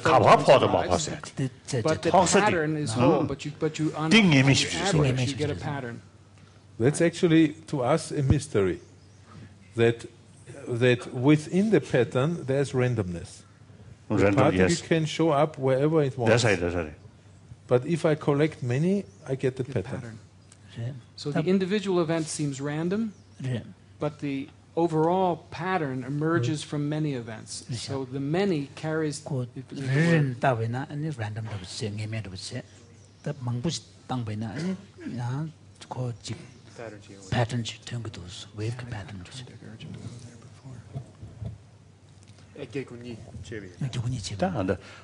pattern is whole. But you on average you get a pattern. That's actually to us a mystery. That within the pattern there's randomness. The particle can show up wherever it wants. That's right. But if I collect many, I get the pattern. So the individual event seems random, but the overall pattern emerges from many events. So the many carries. Pattern wave pattern.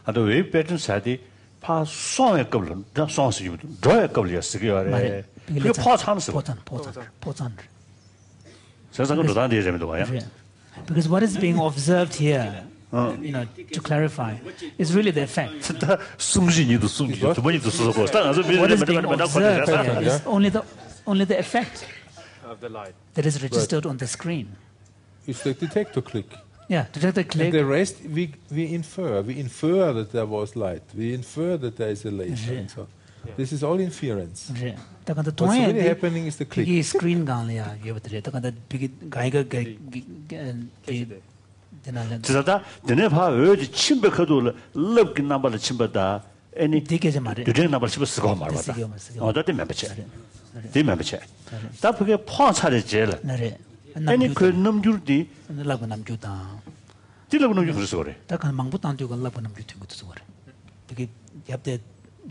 And the wave pattern said, "Pa song a couple, that songs you draw a couple of cigarettes. You pot on Because what is being observed here, to clarify, is really the effect. What is being observed here is only the effect of the light that is registered on the screen. It's the detector click. Yeah, detector click. And the rest we infer. We infer that there was light. We infer that there is a laser. And so this is all inference. What's really happening is the click. Screen any 되게 말해. 두링 나발 싶어 쓰고 말하다. 어디 멤버체. 디 멤버체. 답게 포차를 제일. 나래. any 그 남주디 라고 남주다. 딜라고 남주 그래서 그래. 딱한 망부탄 되고 라고 남주된 것도 그래. 되게 옆에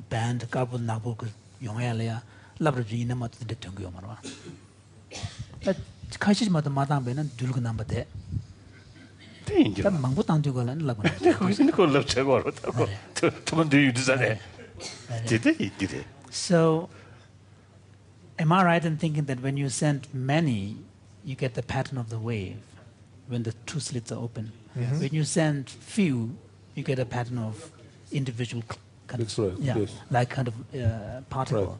밴드 까본 나고 그 영화야래야 라브르지 있는 것도 됐던 거 말아. 카시마다 마담배는 들고 남바데. 대인지. 딱 망부탄 되고는 라고. 거기서 그걸 납치하고 알았다고. 저번도 유지자네. 디데. So, am I right in thinking that when you send many, you get the pattern of the wave when the two slits are open? When you send few, you get a pattern of individual kind That's of, right, yeah, yes. like kind of particle. Right.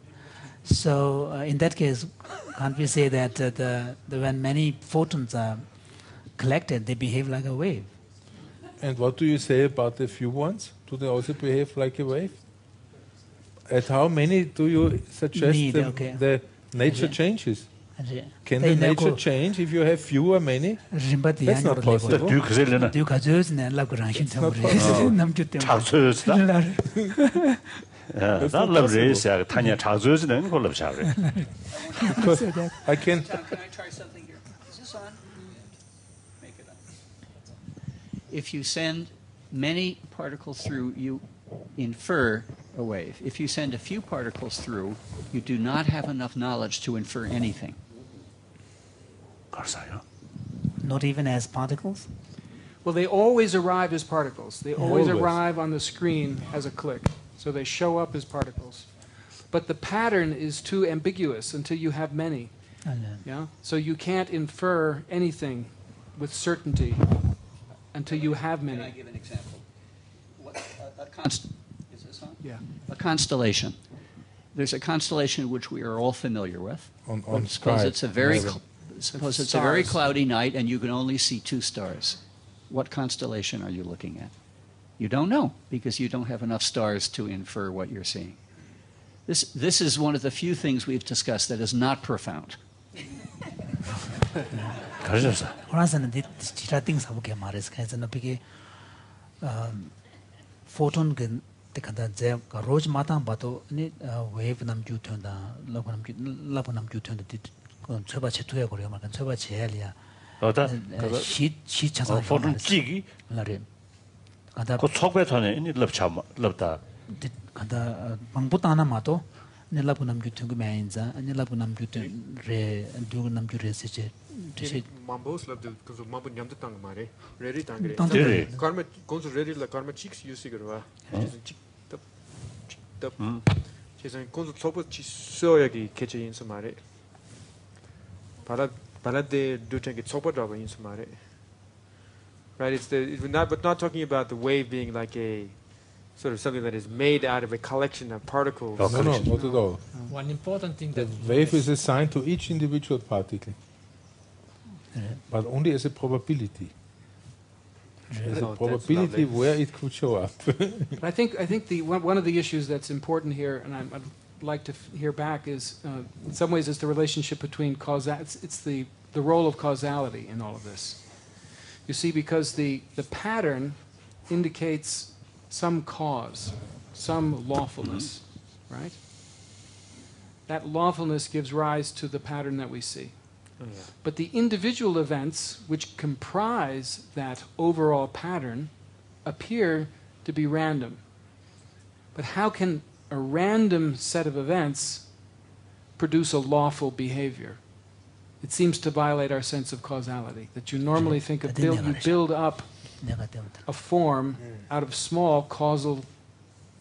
So, in that case, can't we say that when many photons are collected, they behave like a wave? And what do you say about the few ones? Do they also behave like a wave? At how many do you suggest the nature changes? Can the nature change if you have few or many? That's not possible. I can. Can I try something here? Is this on? Make it on. If you send many particles through, you infer a wave. If you send a few particles through, you do not have enough knowledge to infer anything. Not even as particles? Well, they always arrive as particles. They always arrive on the screen as a click. So they show up as particles. But the pattern is too ambiguous until you have many. Yeah? So you can't infer anything with certainty until you have many. Can I give an example? Is this on? Yeah. A constellation. There's a constellation which we are all familiar with. On Suppose Skype. it's a very cloudy night and you can only see 2 stars. What constellation are you looking at? You don't know because you don't have enough stars to infer what you're seeing. This is one of the few things we've discussed that is not profound. Photon रोज माता बातो ने wave नाम जू थंदा लप नाम जू थंदा छबा छतुया 거려 막 छबा छ야리야 어다 시 차서 포톤 찌기 라레 가다 그 속에서는 이 럽다 가다 방부타나 마도 ne lapu nam jutun gu mainza ne lapu nam jutun re du nam jure se che mambos lab de ko mambo nyam de tang mare ready tang re Ready. karma gonzo ready la karma chicks you sigarwa chik tap 제가 gonzo sobo chi soyagi keche inso mare balade duchen get sobo dog inso mare right we're not talking about the wave being like a sort of something that is made out of a collection of particles. No, not at all. One important thing that wave is assigned to each individual particle, but only as a probability. As a probability where it could show up. I think one of the issues that's important here, and I'd like to hear back, is in some ways it's the relationship between it's the role of causality in all of this. You see, because the pattern indicates some cause, some lawfulness, right? That lawfulness gives rise to the pattern that we see. Oh, yeah. But the individual events which comprise that overall pattern appear to be random. But how can a random set of events produce a lawful behavior? It seems to violate our sense of causality, that you normally think of you build up a form out of small causal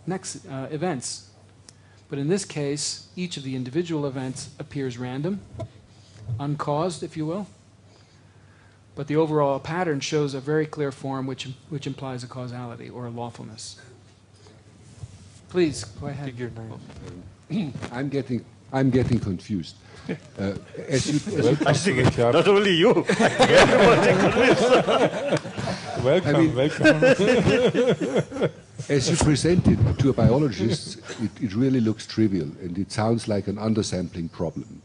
events. But in this case, each of the individual events appears random, uncaused, if you will. But the overall pattern shows a very clear form which implies a causality or a lawfulness. Please, go ahead. I'm getting confused. Not only you. Welcome. As you present it to a biologist, it really looks trivial, and it sounds like an undersampling problem.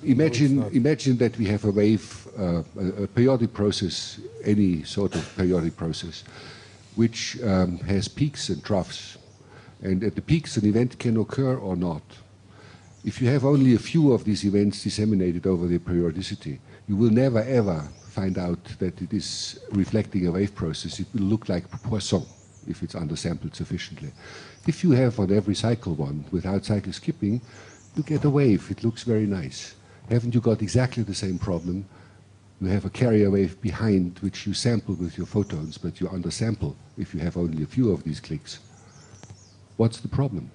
Imagine that we have a wave, a periodic process, any sort of periodic process, which has peaks and troughs. And at the peaks, an event can occur or not. If you have only a few of these events disseminated over their periodicity, you will never ever find out that it is reflecting a wave process. It will look like poisson if it's undersampled sufficiently. If you have on every cycle one without cycle skipping, you get a wave. It looks very nice. Haven't you got exactly the same problem? You have a carrier wave behind which you sample with your photons, but you undersample if you have only a few of these clicks. What's the problem?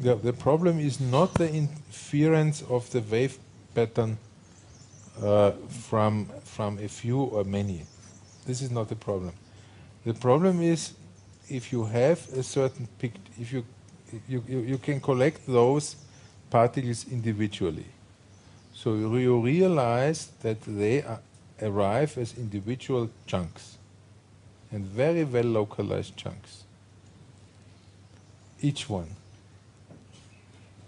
The problem is not the inference of the wave pattern from a few or many. This is not the problem. The problem is if you have a certain if you can collect those particles individually. So you realize that they arrive as individual chunks, and very well localized chunks. Each one.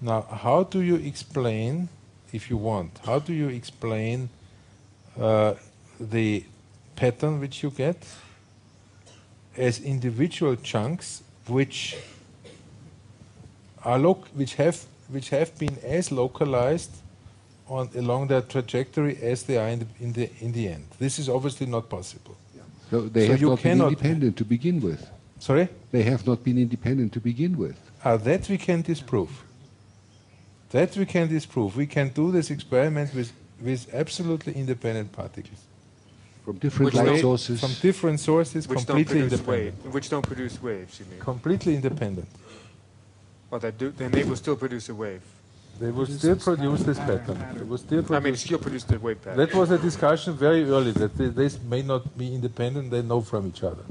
Now, how do you explain, if you want, how do you explain the pattern which you get as individual chunks which are which have been as localized along their trajectory as they are in the end? This is obviously not possible. Yeah. So they have not been independent to begin with. Sorry? They have not been independent to begin with. That we can disprove. That we can disprove. We can do this experiment with absolutely independent particles. From different light sources. From different sources, which completely independent. Which don't produce waves, you mean? Completely independent. Well, then they will still produce a wave. They will still produce this pattern. They will still still produce the wave pattern. That was a discussion very early, that they may not be independent, they know from each other.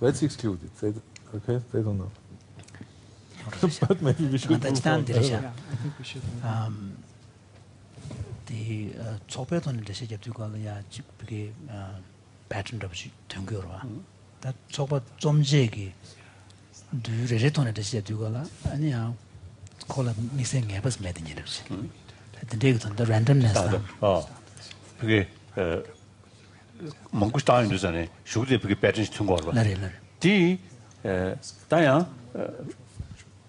That's excluded. They don't know. But maybe we should move on. Yeah, I think we should. The 초배돈 대신 접두가야 집게 pattern 없이 등교로와. 다 초배 좀 제기 두레레톤에 대신 접두가라 아니야. 콜라 미생에 버스 매든이 없이. 근데 그 randomness. 그게 먹고 싶다는 데잖아요. 쇼데 그게 패턴이 튼 거로. 네. 디 다야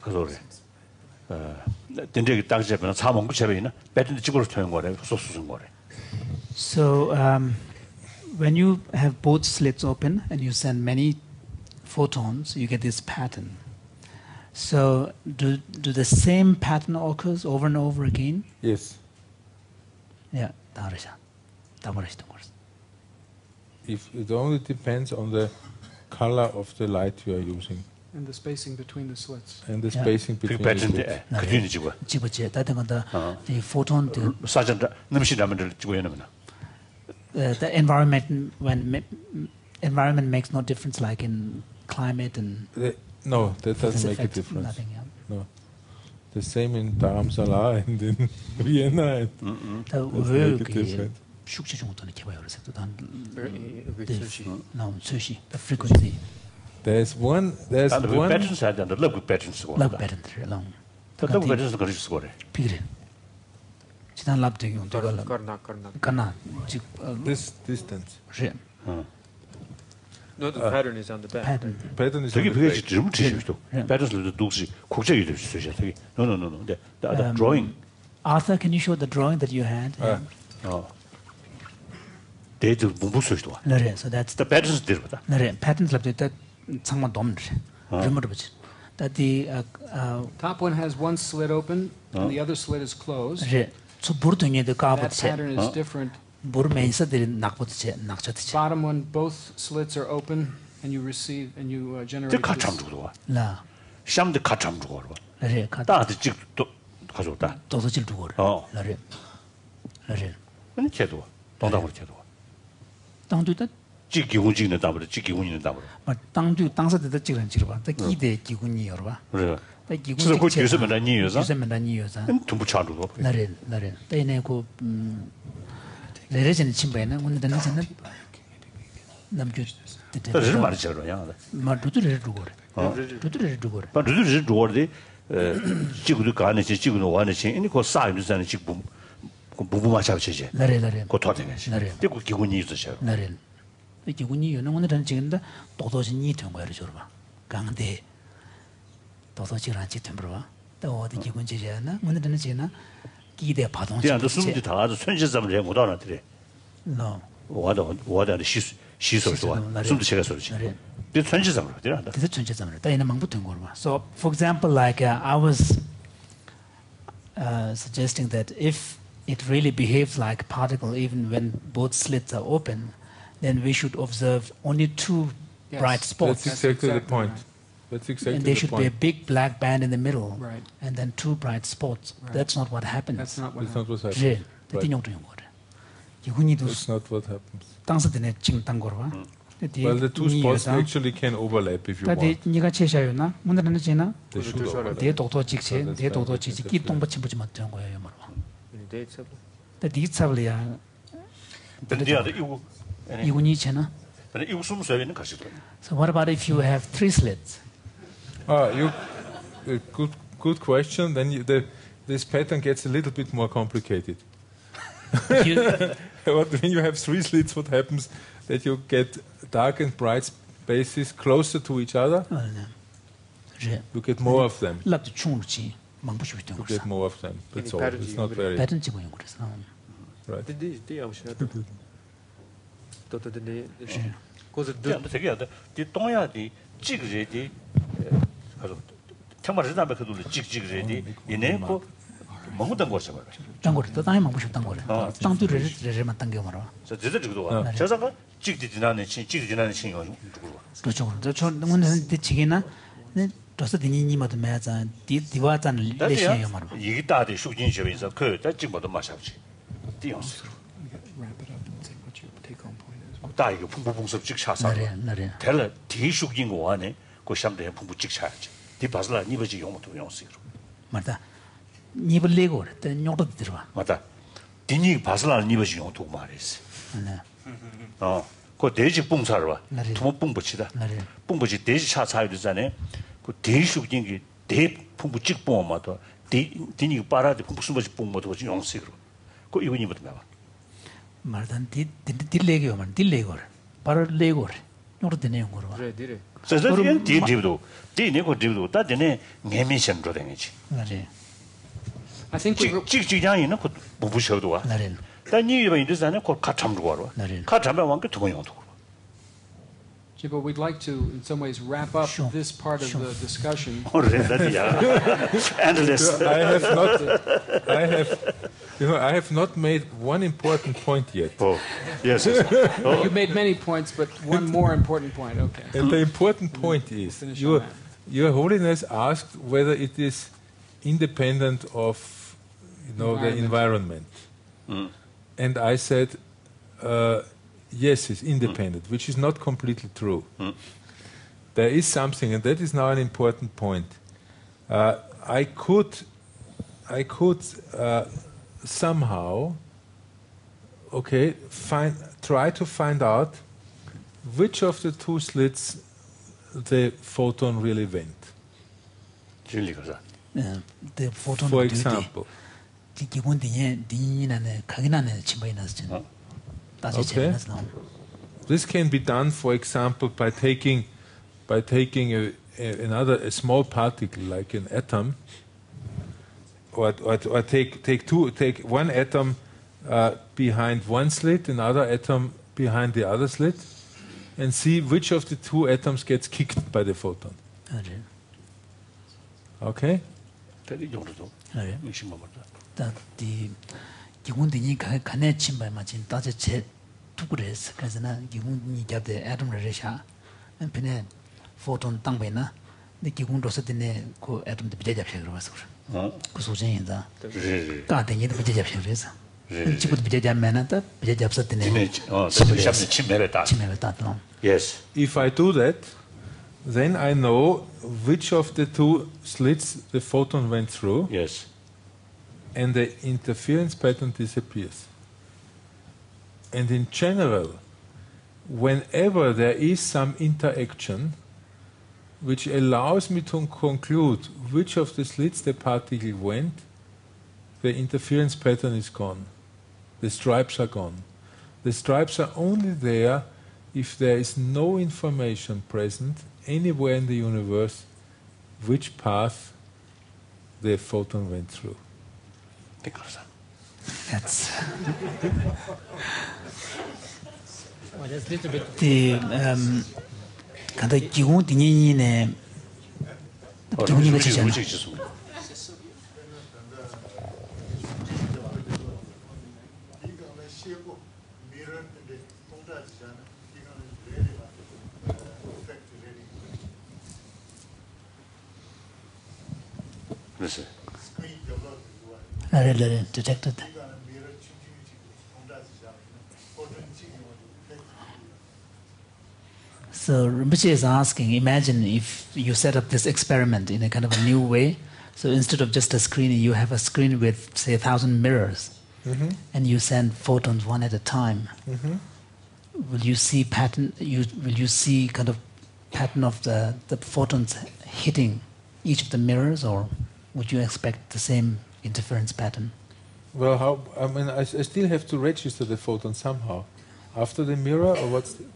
그거래. 된대기 딱 잡으면 사먹고 잡으면 패턴이 찍으러 튀는 거래. 소수는 거래. So when you have both slits open and you send many photons, you get this pattern. So do the same pattern occurs over and over again? Yes. Yeah, 다르죠. 다르시던 거죠. If it only depends on the color of the light you are using. And the spacing between the slits. And the spacing between the slits. 그뒤에 지고. 집어지. 다른 건다 이 photon 사전 넘시라면 지고요 놈나. The environment environment makes no difference like in climate and no, that doesn't make a difference. Nothing, yeah. No. The same in Dharamsala and in Vienna. Doesn't make a difference. 숙제 정도는 개봐요. 그래서 또 No, 수시. The frequency. There's one patterns had the love patterns. Love patterns along. The love patterns 거리 쓰고 그래. 비그래. 지난 랍 되게 온다가 가나. This distance. 예. No, the pattern is on the back. Pattern is 되게 on the 그게 back. 좀 지시도. Patterns 독시 국제이 될 수 있어. 되게. No. The drawing. Arthur, can you show the drawing that you had? 데이터 못 쓰시도. 네, so that's the patterns 들보다. 네, patterns 랍 때 상만 넘네. 그러면 보지. That the top one has one slit open and the other slit is closed. 네. 저 보르등에도 That pattern is different. 보르면서들이 낙쳤지. Bottom one, both slits are open and you receive and you generate. 그 가참 주고 와. 라. 샴데 가참 주고 와. 네, 다한테 찍도 가져다. 도서질 두고 와. 네. 근데 제도. 동당으로 제도. 당도다 지기군지는 담으로 지기군이는 담으로. 당도 당사대도 찍는 찍어봐. 기대 기군이 열어봐. 그래. 기군 그래서 그 주세면 아니요서. 주세면 아니요서. 좀 차도도. 나래. 때네 그 레레전 침배는 오늘은 저는 남겨. 그래서 말이죠, 야. 말도를 두고 그래. 도들을 두고 그래. 말도를 두고 그래. 지구도 가는 지 지구도 와는 지 이니 그 사이드 사는 지구 부부마 잡으시지. 나래. 그 토대가시. 그리고 기군이 있으셔. 나래. 이 기군이 요는 오늘은 지금도 도도진이 된 거야, 저러 봐. 강대 도도 지라 지 템브로 또 어디 기군 지잖아 오늘은 지나 기대 파동这样的숨的他是春节咱们人不到那里 no 我的习俗说숨的제가 소리지 그春节咱们对吧 this is change zamra ta ina mangbu tengor ba so for example like I was suggesting that if it really behaves like particle even when both slits are open, then we should observe only two bright spots. That's exactly the point. That's exactly and there the should point. be a big black band in the middle, Right. and then two bright spots. Right. That's not what happens. That's not what That's not happens. what 제 happens. Right. 대tin용 거래. 이군이도 That's not what happens. 땅서드네 징땅 거봐. Well, the two spots actually can overlap if you 다들 want. 네가 제샤요나 문제는 지나 They should overlap. 대 독도 직체 That's 대 독도 fine. 직체 That's 기 fine. 동받침 보지 못하는 거예요, 말로. They accept. 다 디차블이야. 근데 이거 이군이 있잖아. 근데 이거 숨 쉬어 있는 것이죠. So what about if you have three slits? Good question. Then this pattern gets a little bit more complicated. When you have three slits, what happens? That you get dark and bright spaces closer to each other. You get more of them. 랍도 충을지 망부시비던 You 거사. get more of them. That's all. patterns It's you not very 패턴 찍어요, 그래서. right. They 아무튼 또또네 그래서 그 되게 이 동야디 찍으래디 가서 정말 지난번 그도 찍으래디 이내 그 먹었던 것이 말이야. 땅거리 또 땅에 망부시비던 거래. 땅들을 레레만 당겨 말아. 저 제대로 와. 저자가 찍지 지나는 신이 그렇죠. 저 문제는 대치기나 저서 디니니마도 매자 디와잔 레시요 말아. 이게 다들 수진学에서 그 찍어도 마셔지. 띄었어. 다 이거 풍부풍습 찍차사. 나래. 될 뒤숙인 거 안에 그 샴대 풍부 찍차야지. 디바슬라 니버지 용도 용쓰요. 맞다. 니블 레고 때 녀도 들어와. 맞다. 디니 바슬라 니버지 용도 말했어. 네. 그 대지 뽕사를 봐. 나래. 투모 뽕부치다. 나래. 뽕부치 대지 차 사유도 전에 그 대숙인 게 대풍부 찍뽕마도 디니 빠라데 풍부 숨버지 뽕모도 용쓰요. 그 이거 니부터 봐. 말단 딜레기요 말 딜레고래. 바로 레고래. 녀도 되네요 거로. 그래 디래. 저저는 디디도 디네고 디도 다데네 매미션으로 되는지. 나래. I think we 찍찍장이는 그 부부셔도 와. 나래. 단니 이번 인도산에 그 가참도 와로. 나래. 가참에 왕게 두고용도. but we'd like to, in some ways, wrap up Sure. this part of the discussion. Endless. I have not made one important point yet. Oh, yes. You made many points, but one more important point. Okay. And the important point is, Finish on that. Your Holiness asked whether it is independent of, the environment. And I said, yes, it's independent, which is not completely true. There is something, and that is now an important point. I could somehow, try to find out which of the two slits the photon really went. The photon. For example. 기본 디니나네 가기나네 침바이나스잖아. Okay. This can be done, for example, by taking a small particle like an atom, or take one atom behind one slit, another atom behind the other slit, and see which of the two atoms gets kicked by the photon. Okay? 디 기본디니 가네 침바이마 진 따제 제 두그레스 그래서나 기본이 잡데 아톰 레샤 엔페네 포톤 땅베나 데 기본도서 되네 그 아톰데 비제 잡혀 그러면서 그 소진이다 가데니도 비제 잡혀 그래서 지금도 비제 잡면은 비제 잡서 되네 Yes. If I do that, then I know which of the two slits the photon went through. Yes. And the interference pattern disappears. And in general, whenever there is some interaction which allows me to conclude which of the slits the particle went, the interference pattern is gone. The stripes are gone. The stripes are only there if there is no information present anywhere in the universe which path the photon went through. That's Well, that's a little bit. the kind of 기공 din이네. 기공이 같잖아. 나를 detected. So Rinpoche is asking, imagine if you set up this experiment in a kind of a new way. So instead of just a screen, you have a screen with, say, 1,000 mirrors, and you send photons one at a time. Will you see pattern? Will you see kind of pattern of the photons hitting each of the mirrors, or would you expect the same interference pattern? Well, I still have to register the photon somehow. After the mirror, or what's the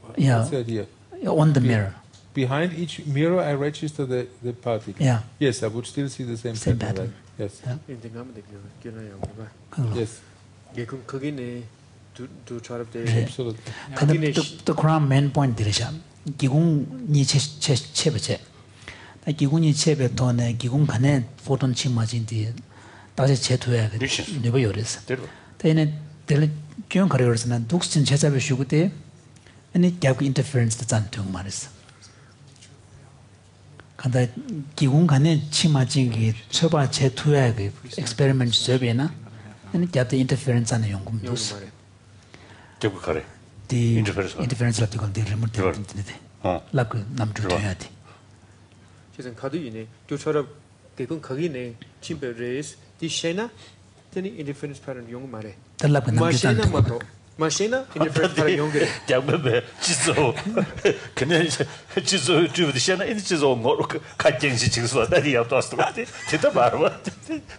idea? On the mirror. Behind each mirror, I register the particle. Yeah. Yes, I would still see the same pattern. Right? Yes. Yes. Absolutely. The ground main point is 기공이 체베체. 기공이 체베 돈에 기공 간에 포톤 침마진디 다시 제토야 네버 요레스. 대는 될 기용 가려서는 독신 제자베 쉬고때 아니 갭 인터페런스 잔통 말했어. 간다 기공 간에 침마진기 처바 제토야 그 experiment survey나 아니 갭 인터페런스 안에 연구도. 대고 가래. The interference of the remote like 남주 돼야지. 지금 가도이네. 저처럼 개건 거기네. 침베레스 디셰나 되니 interference pattern 용 말해. 달라고 남주 마시나 마시나 interference pattern 용 그래. 야베베 지소. 그냥 지소 주부디 셰나 인지소 뭐 가정시 지소 다리야 또스도 같아. 진짜 말아.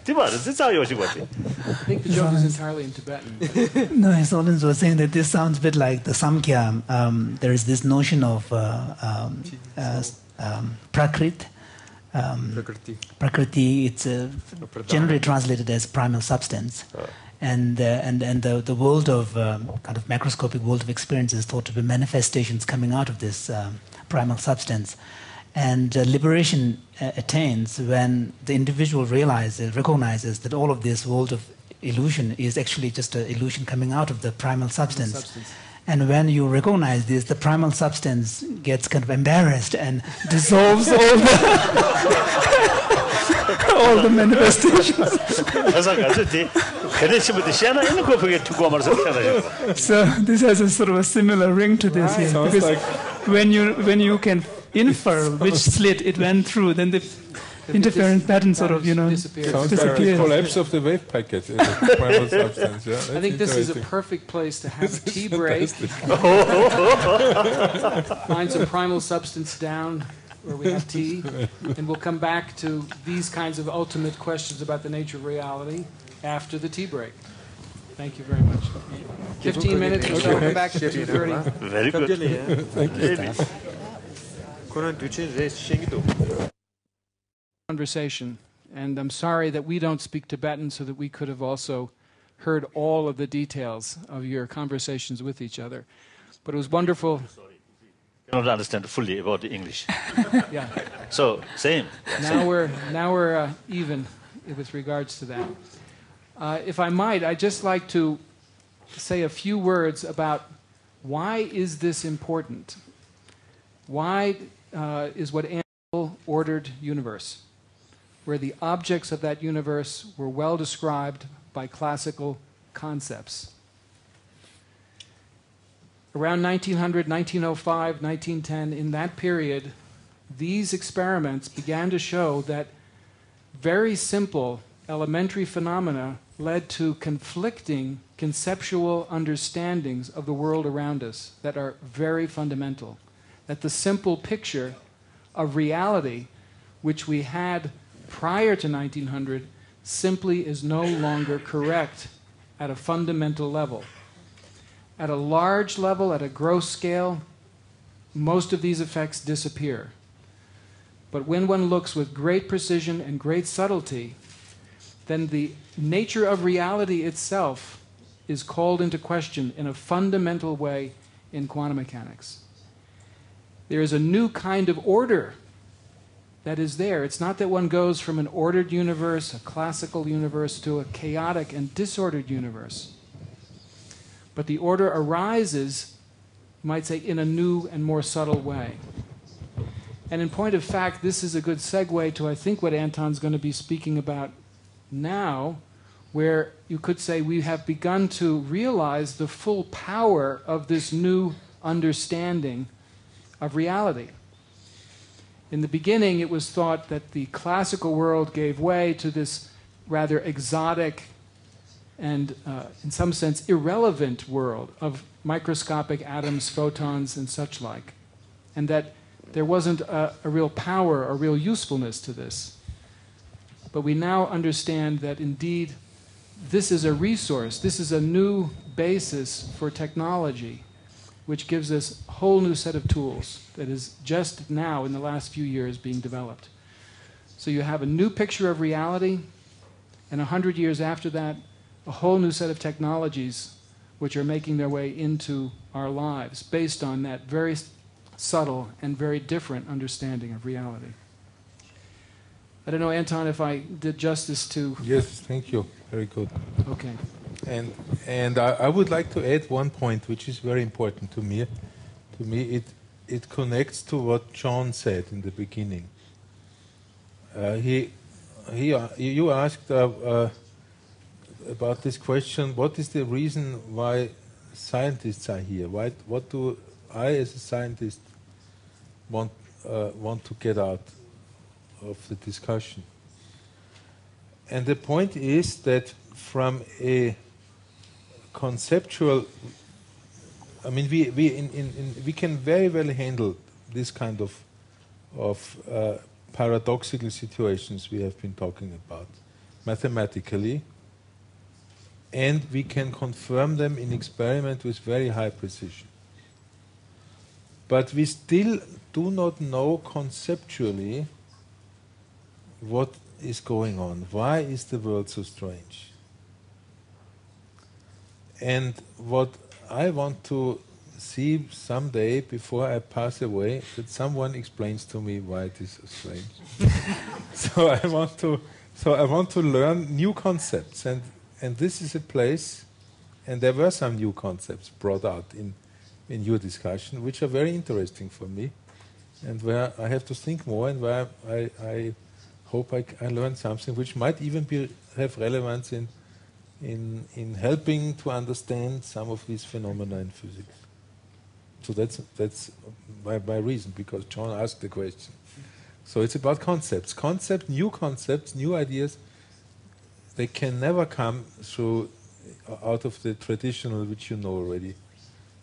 디마르 진짜 요시 같아. I think the joke is entirely in Tibetan. No, Solins was saying that this sounds a bit like the Samkhya. There is this notion of prakrit. Prakriti, it's generally translated as primal substance. And the world of kind of macroscopic world of experience is thought to be manifestations coming out of this primal substance. And liberation attains when the individual recognizes that all of this world of illusion is actually just an illusion coming out of the primal substance. And when you recognize this, the primal substance gets kind of embarrassed and dissolves all the manifestations. So this has a sort of a similar ring to this. Right. Because like when you can infer which slit it went through, then the interference pattern sort of, disappears. Sounds like the collapse of the wave packet in the primal substance. Yeah, I think this is a perfect place to have a tea break. Find some primal substance down where we have tea, and we'll come back to these kinds of ultimate questions about the nature of reality after the tea break. Thank you very much. 15 minutes or so, come back at 2:30. Very good. Thank you. Conversation, and I'm sorry that we don't speak Tibetan so that we could have also heard all of the details of your conversations with each other. But it was wonderful. I don't understand fully about the English. Yeah. So same. Now we're even with regards to that. If I might, I'd just like to say a few words about why is this important? Why is what Anton ordered universe, where the objects of that universe were well described by classical concepts. Around 1900, 1905, 1910, in that period, these experiments began to show that very simple elementary phenomena led to conflicting conceptual understandings of the world around us that are very fundamental. That the simple picture of reality, which we had prior to 1900, simply is no longer correct at a fundamental level. At a large level, at a gross scale, most of these effects disappear. But when one looks with great precision and great subtlety, then the nature of reality itself is called into question in a fundamental way in quantum mechanics. There is a new kind of order that is there. It's not that one goes from an ordered universe, a classical universe, to a chaotic and disordered universe. But the order arises, you might say, in a new and more subtle way. And in point of fact, this is a good segue to, I think, what Anton's going to be speaking about now, where you could say we have begun to realize the full power of this new understanding of reality. In the beginning, it was thought that the classical world gave way to this rather exotic and, in some sense, irrelevant world of microscopic atoms, photons, and such like, and that there wasn't a real power or real usefulness to this. But we now understand that indeed this is a resource, this is a new basis for technology, which gives us a whole new set of tools that is just now, in the last few years, being developed. So you have a new picture of reality, and 100 years after that, a whole new set of technologies which are making their way into our lives based on that very subtle and very different understanding of reality. I don't know, Anton, if I did justice to... Yes, thank you. Very good. Okay. And I would like to add one point which is very important to me. To me, it connects to what John said in the beginning. You asked about this question, what is the reason why scientists are here? What do I, as a scientist, want to get out of the discussion? And the point is that from a conceptual, I mean, we can very well handle this kind of paradoxical situations we have been talking about mathematically, and we can confirm them in experiment with very high precision. But we still do not know conceptually what is going on. Why is the world so strange? And what I want to see someday before I pass away, that someone explains to me why it is so strange. So I want to learn new concepts, and this is a place, and there were some new concepts brought out in your discussion, which are very interesting for me, and where I have to think more, and where I hope I learn something which might even have relevance in helping to understand some of these phenomena in physics. So that's my reason, because John asked the question. So it's about concepts. Concepts, new ideas, they can never come out of the traditional which you know already.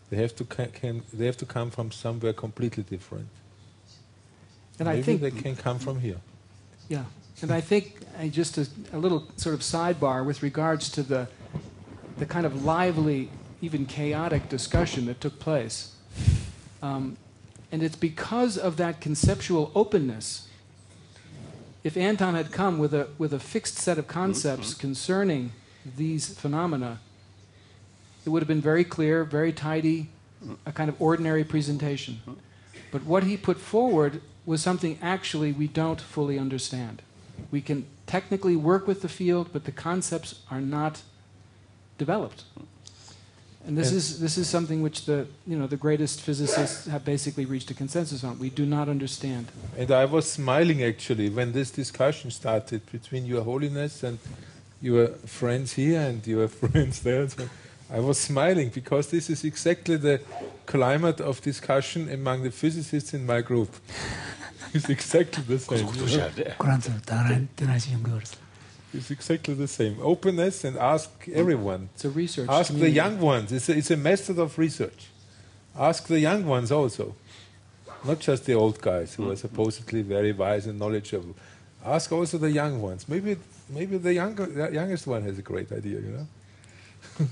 They have to come from somewhere completely different. And maybe I think they can come from here. Yeah, and I think just a little sort of sidebar with regards to the kind of lively, even chaotic discussion that took place. And it's because of that conceptual openness. If Anton had come with a fixed set of concepts concerning these phenomena, it would have been very clear, very tidy, a kind of ordinary presentation. But what he put forward was something actually we don't fully understand. We can technically work with the field, but the concepts are not developed. And this is something which the greatest physicists have basically reached a consensus on. We do not understand. And I was smiling actually when this discussion started between Your Holiness and your friends here and your friends there. So I was smiling because this is exactly the climate of discussion among the physicists in my group. It's exactly the same. It's exactly the same. Openness, and ask everyone. It's a research Ask community. the young ones. It's a method of research. Ask the young ones also. Not just the old guys who are supposedly very wise and knowledgeable. Ask also the young ones. Maybe the youngest one has a great idea, you know.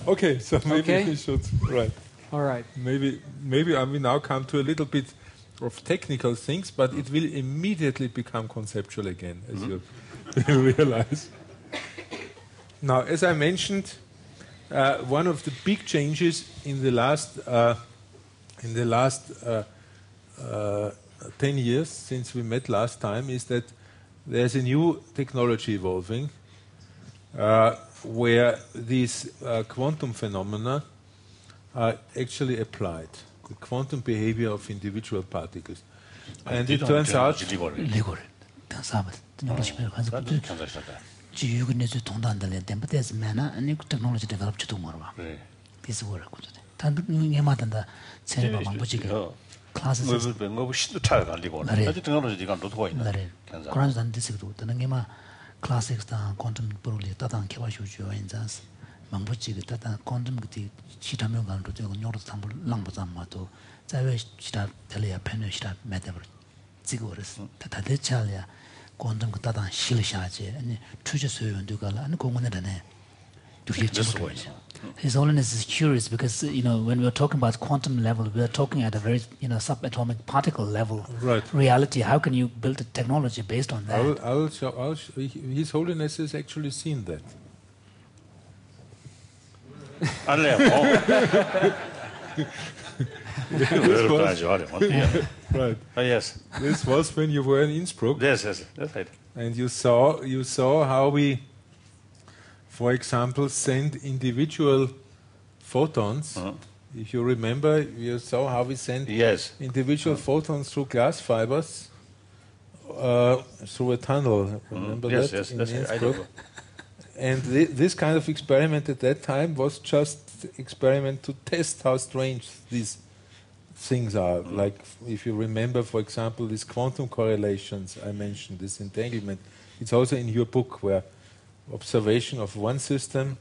Okay, so maybe we should. Right. All right. Maybe I will now come to a little bit of technical things, but it will immediately become conceptual again, as you realize. Now, as I mentioned, one of the big changes in the last 10 years since we met last time is that there's a new technology evolving where these quantum phenomena are actually applied, the quantum behavior of individual particles. And it turns out... classics da quantum probably tatan kewa shuju inzas mangbochi ge tatan quantum ge chitame gan ro de nyor tambul langbo zamma to zawe chita telya pen chita metaver zigores tata de chalya quantum ge tatan shil shaje ani chuje soyon de gala ani gongone dane His Holiness is curious because, when we're talking about quantum level, we're talking at a very, subatomic particle level reality. How can you build a technology based on that? I'll show, His Holiness has actually seen that. Right. Yes. This was when you were in Innsbruck. Yes, that's right. And you saw how we, for example, send individual photons. If you remember, you saw how we send individual photons through glass fibers through a tunnel. Remember that? Yes, in that's Innsbruck? right. And this kind of experiment at that time was just experiment to test how strange these things are. Like if you remember, for example, these quantum correlations I mentioned, this entanglement. It's also in your book where observation of one system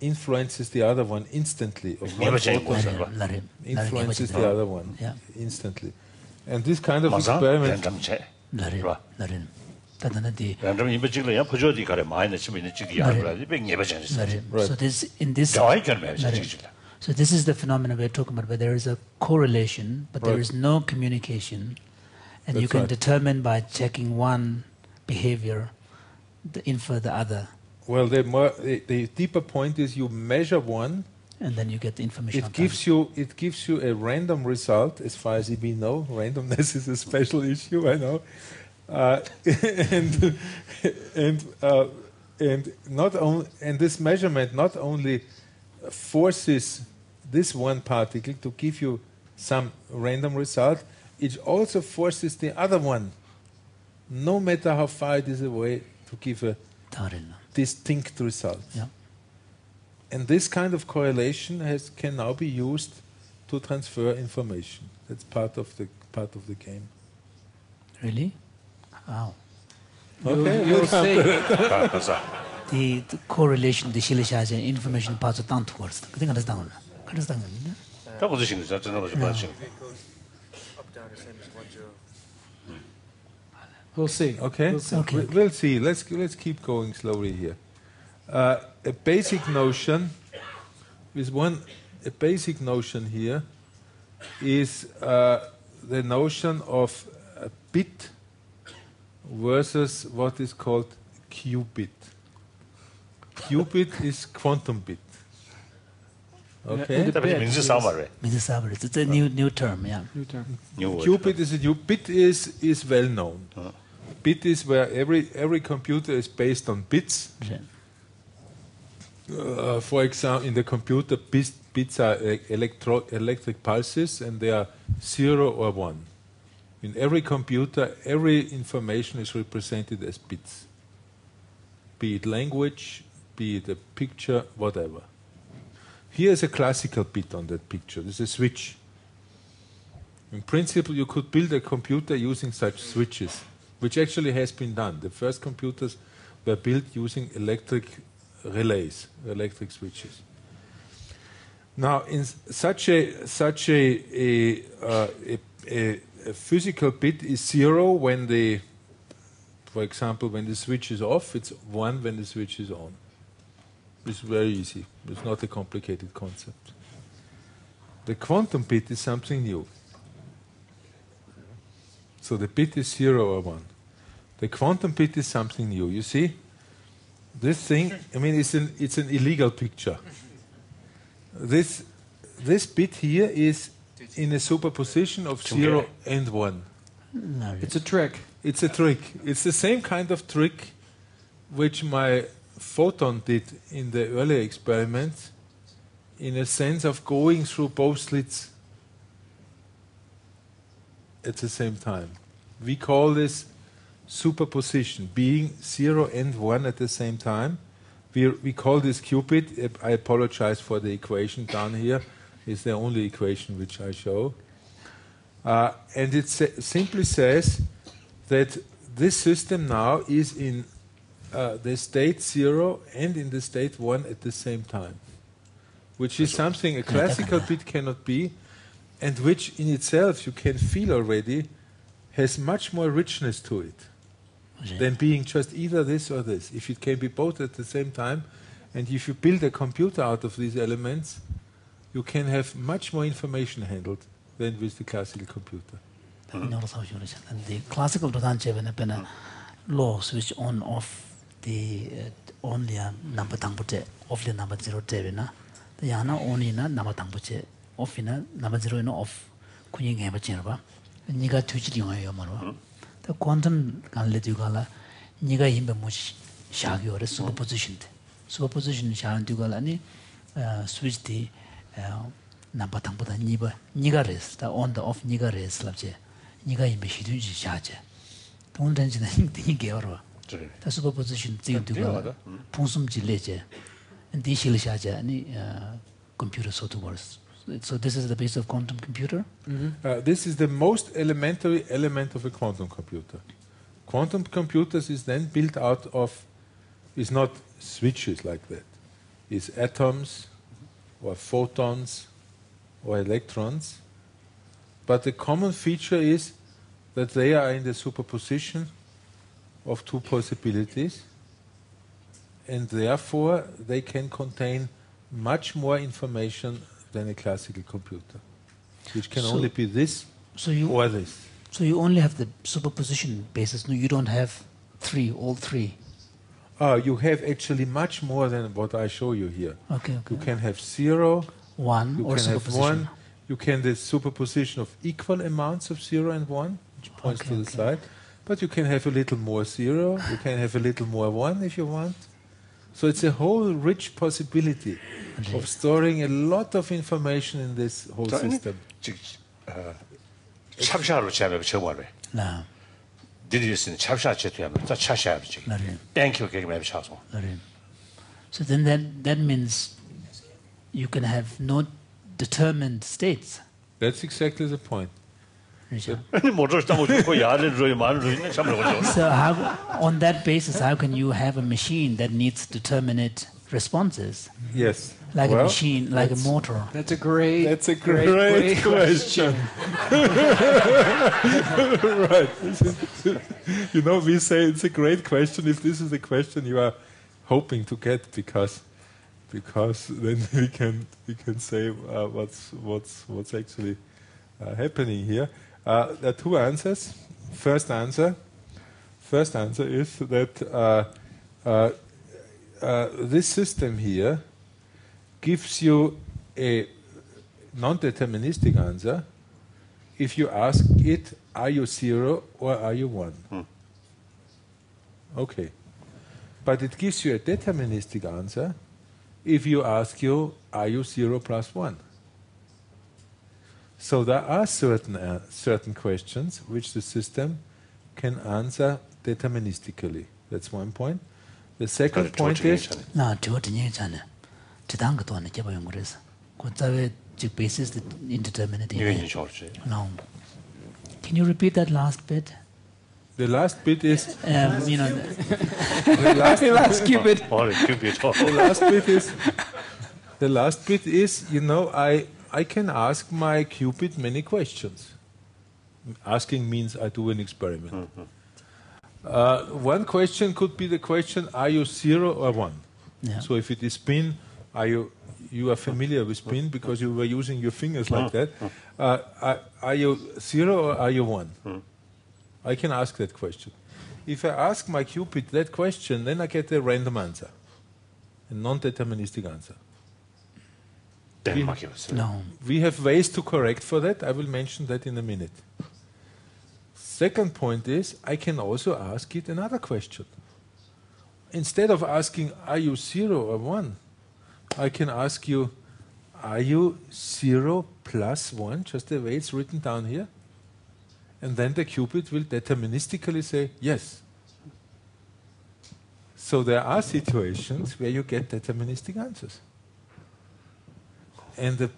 influences the other one instantly. Of one photon influences the other one instantly. And this kind of experiment... So this is the phenomenon we're talking about, where there is a correlation, but there is no communication, and you can determine by checking one behavior, infer the other. Well, the deeper point is you measure one, and then you get the information. It gives you a random result, as far as we know. Randomness is a special issue, I know. And this measurement not only forces this one particle to give you some random result, it also forces the other one, no matter how far it is away, to give a distinct result. Yeah. And this kind of correlation can now be used to transfer information. That's part of the game. Really? Wow. Okay, you'll see. The correlation, the shilisha information parts down towards. I think understand. We'll see. Okay. We'll see. Let's keep going slowly here. A basic notion here is the notion of a bit versus what is called qubit. Qubit is quantum bit. Okay. It's a new term, yeah. New term. Qubit is a new bit is well known. Bit is where every computer is based on bits. For example, in the computer, bits are electric pulses, and they are 0 or 1. In every computer, every information is represented as bits, be it language, be it a picture, whatever. Here is a classical bit on that picture. This is a switch. In principle, you could build a computer using such switches, which actually has been done. The first computers were built using electric relays, electric switches. Now, in such a physical bit is 0 when for example, when the switch is off. It's 1 when the switch is on. It's very easy. It's not a complicated concept. The quantum bit is something new. So the bit is 0 or 1. The quantum bit is something new. You see, this thing, I mean, it's an illegal picture. This bit here is in a superposition of 0 and 1. It's a trick. It's a trick. It's the same kind of trick which my photon did in the earlier experiments, in a sense of going through both slits at the same time. We call this superposition, being 0 and 1 at the same time. We call this qubit. I apologize for the equation down here. It's the only equation which I show. And it simply says that this system now is in the state 0 and in the state 1 at the same time, which is something a classical bit cannot be, and which in itself you can feel already has much more richness to it than being just either this or this. If it can be both at the same time, and if you build a computer out of these elements, you can have much more information handled than with the classical computer. The classical law switch on off the only number tangpute off the number 0 tebina the yana only na number tangpute off in number 0 no off kuning have a chinba niga tuji yomaro the quantum can let you gala niga himbe much shagi or superposition shan to galani switch the number tangputa niga res the on the off niga res labje niga himbe shidu shaje don't think the the superposition thing to go Ponsum Jileje and the Shilishaja any computer so to works. So this is the base of quantum computer? This is the most elementary element of a quantum computer. Quantum computers is then built out of, is not switches like that. It's atoms or photons or electrons. But the common feature is that they are in the superposition of two possibilities, and therefore they can contain much more information than a classical computer, which can only be this or this. So you only have the superposition basis, no, you don't have all three. You have actually much more than what I show you here. Okay. You can have 0, 1, you or can have superposition. 1, you can the superposition of equal amounts of 0 and 1, which points to the side. But you can have a little more 0, you can have a little more 1 if you want. So it's a whole rich possibility of storing a lot of information in this whole system. 찹샤로 제가 저번에 디디스는 찹샤 제도야면 자 찹샤야지. 땡큐 개개매 차서. So then that means you can have no determined states. That's exactly the point. So on that basis, how can you have a machine that needs determinate responses? Yes. Like a machine, like a motor. That's a great question. Right. You know, we say it's a great question if this is the question you are hoping to get, because then we can say what's actually happening here. There are two answers. First answer is that this system here gives you a non-deterministic answer if you ask it, are you 0 or are you 1? Okay. But it gives you a deterministic answer if you ask you, are you 0 plus 1? So there are certain questions which the system can answer deterministically. That's one point. The second point is... Can you repeat that last bit? The last bit is... the last qubit. The last bit is, I can ask my qubit many questions. Asking means I do an experiment. One question could be the question, are you 0 or 1? Yeah. So if it is spin, you are familiar with spin because you were using your fingers like that. Are you 0 or are you 1? I can ask that question. If I ask my qubit that question, then I get a random answer, a non-deterministic answer. No. We have ways to correct for that. I will mention that in a minute. Second point is, I can also ask it another question. Instead of asking, are you 0 or 1, I can ask you, are you 0 plus 1, just the way it's written down here? And then the qubit will deterministically say, yes. So there are situations where you get deterministic answers. And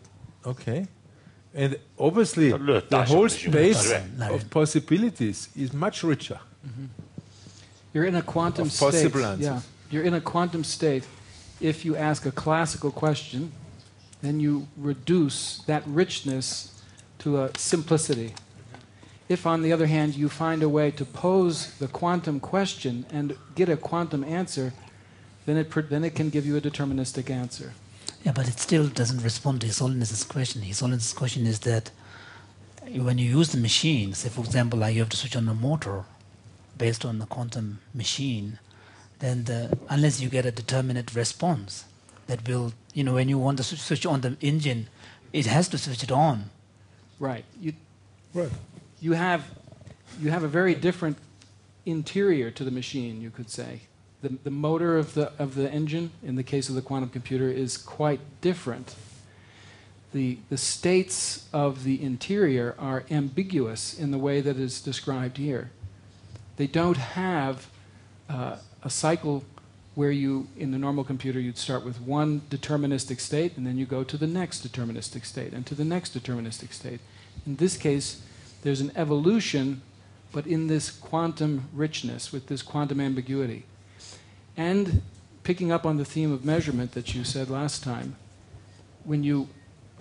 and obviously the whole space of possibilities is much richer. Mm-hmm. You're in a quantum state. Possible answers. Yeah, you're in a quantum state. If you ask a classical question, then you reduce that richness to a simplicity. If, on the other hand, you find a way to pose the quantum question and get a quantum answer, then it can give you a deterministic answer. Yeah, but it still doesn't respond to His Holiness's question. His Holiness's question is that when you use the machine, say for example, like you have to switch on the motor based on the quantum machine, then unless you get a determinate response that will, when you want to switch on the engine, it has to switch it on. Right. You have a very different interior to the machine, you could say. The motor of the engine, in the case of the quantum computer, is quite different. The states of the interior are ambiguous in the way that is described here. They don't have a cycle where in the normal computer, you'd start with one deterministic state, and then you go to the next deterministic state, and to the next deterministic state. In this case, there's an evolution, but in this quantum richness, with this quantum ambiguity. And picking up on the theme of measurement that you said last time, when you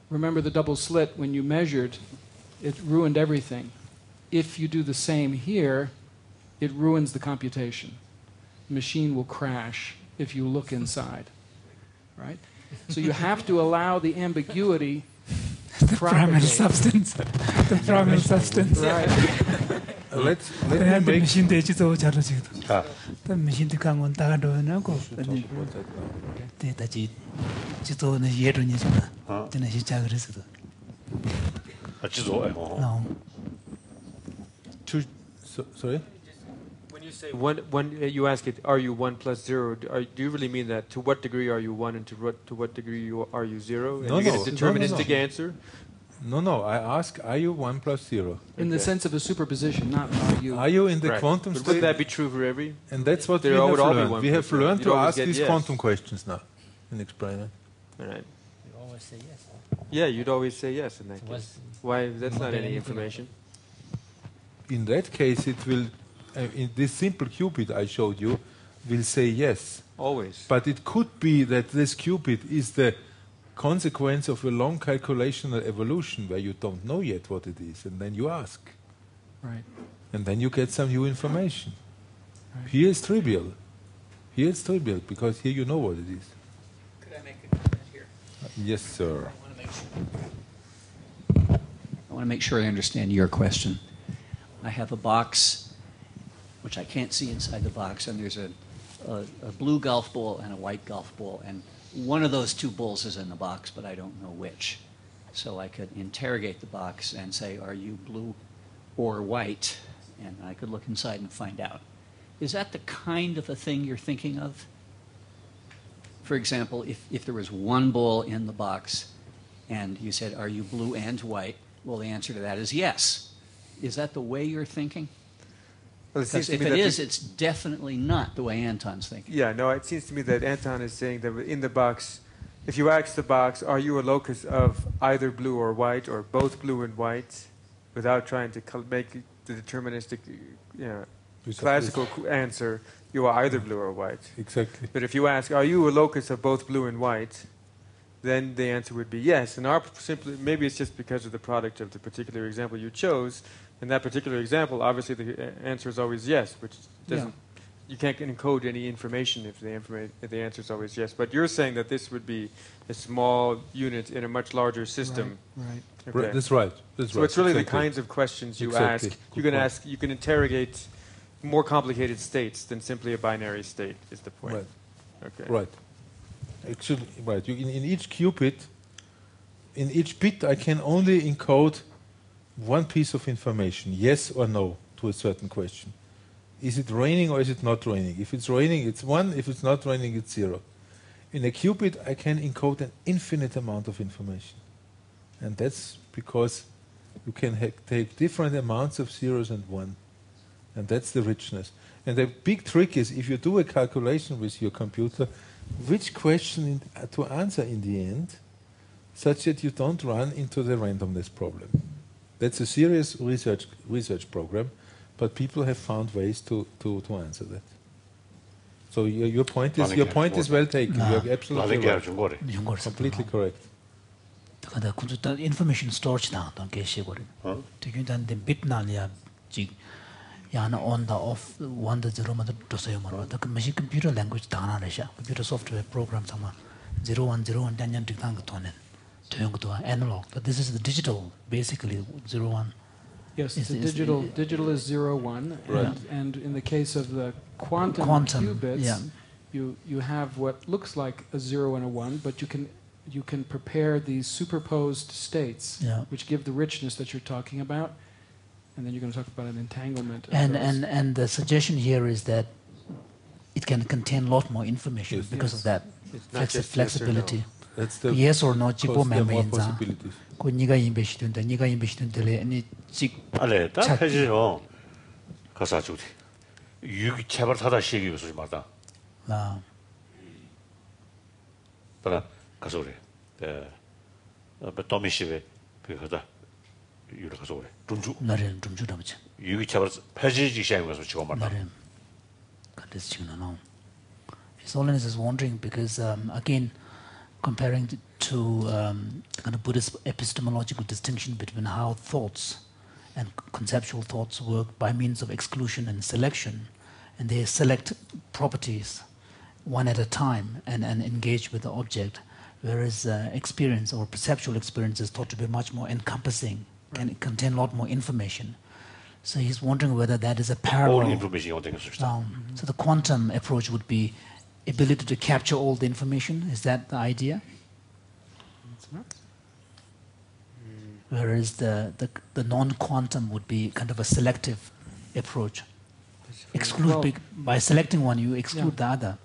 remember the double slit, when you measured, it ruined everything. If you do the same here, it ruins the computation. The machine will crash if you look inside, right? So you have to allow the ambiguity the primary substance. The primary substance. Right. Let me make... machine the machine to come on go. Sorry? When you say one, you ask it, are you 1 plus 0? Do you really mean that? To what degree are you 1 and to what degree are you 0? And you get a deterministic answer? No. I ask, are you 1 plus 0? In the sense of a superposition, not are you. Are you in the quantum state? Would that be true for every? And that's what we have learned. We have learned to ask these quantum questions now in experiment. All right. You always say yes. Yeah, you'd always say yes in that case. Why? That's not any information. In that case, it will, in this simple qubit I showed you, will say yes. Always. But it could be that this qubit is the consequence of a long calculational evolution where you don't know yet what it is, and then you ask. Right. And then you get some new information. Right. Here it's trivial. Because here you know what it is. Could I make a comment here? Yes, sir. I want to make sure I understand your question. I have a box, which I can't see inside the box, and there's a blue golf ball and a white golf ball, and one of those two balls is in the box, but I don't know which. So I could interrogate the box and say, are you blue or white? And I could look inside and find out. Is that the kind of a thing you're thinking of? For example, if there was one ball in the box and you said, are you blue and white? Well, the answer to that is yes. Is that the way you're thinking? Well, Because if it is, it's definitely not the way Anton's thinking. Yeah, no, it seems to me that Anton is saying that in the box, if you ask the box, are you a locus of either blue or white, or both blue and white, without trying to make the deterministic, classical answer, you are either blue or white. Exactly. But if you ask, are you a locus of both blue and white, then the answer would be yes. And maybe it's just because of the product of the particular example you chose. In that particular example, obviously the answer is always yes, which doesn't. you can't encode any information if the answer is always yes. But you're saying that this would be a small unit in a much larger system. Right. Okay. That's right. So it's really the kinds of questions you ask. You can ask. You can interrogate more complicated states than simply a binary state. Is the point? Right. Okay. Right. Actually, right. In each qubit, in each bit, I can only encode one piece of information, yes or no, to a certain question. Is it raining or is it not raining? If it's raining, it's 1. If it's not raining, it's 0. In a qubit, I can encode an infinite amount of information. And that's because you can take different amounts of zeros and 1. And that's the richness. And the big trick is, if you do a calculation with your computer, which question to answer in the end, such that you don't run into the randomness problem. That's a serious research program. But people have found ways to answer that. So your point is well taken. You're absolutely right. Completely correct. The information storage now don't get shit. The bit now on the off 1 to 0 to say the machine computer language computer software program 010 and then analog. But this is the digital, basically 01. Yes, it's digital. Digital is 0, 1, right. and in the case of the quantum qubits, you have what looks like a 0 and a 1, but you can prepare these superposed states, which give the richness that you're talking about, and then you're going to talk about an entanglement. And the suggestion here is that it can contain a lot more information because of that flexibility. That's the yes or no, there are more possibilities. 알레 다 해지요. 가사 주디. 유기 개발 하다 시기 요소마다. 따라 가서 그래. 도미시베 그거다. 유를 가서 그래. 좀 주다면서. 유기 개발 폐지지 시행 가서 지금 말다. 그래서 지금 나오. His Holiness is wondering because again comparing to the kind of Buddhist epistemological distinction between how thoughts and conceptual thoughts work by means of exclusion and selection, and they select properties one at a time and engage with the object, whereas experience or perceptual experience is thought to be much more encompassing, can contain a lot more information. So he's wondering whether that is a parallel. All information. So the quantum approach would be ability to capture all the information. Is that the idea? Whereas the non-quantum would be kind of a selective approach. By selecting one, you exclude the other.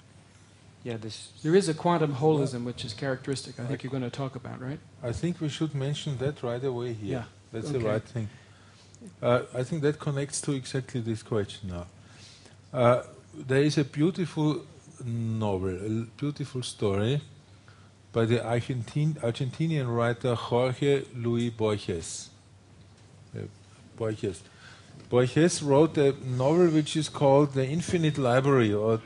Yeah, there is a quantum holism which is characteristic. I think you're going to talk about, right? I think we should mention that right away here. Yeah. That's the right thing. I think that connects to exactly this question now. There is a beautiful novel, a beautiful story by the Argentinian writer Jorge Luis Borges. Borges wrote a novel which is called The Infinite Library, or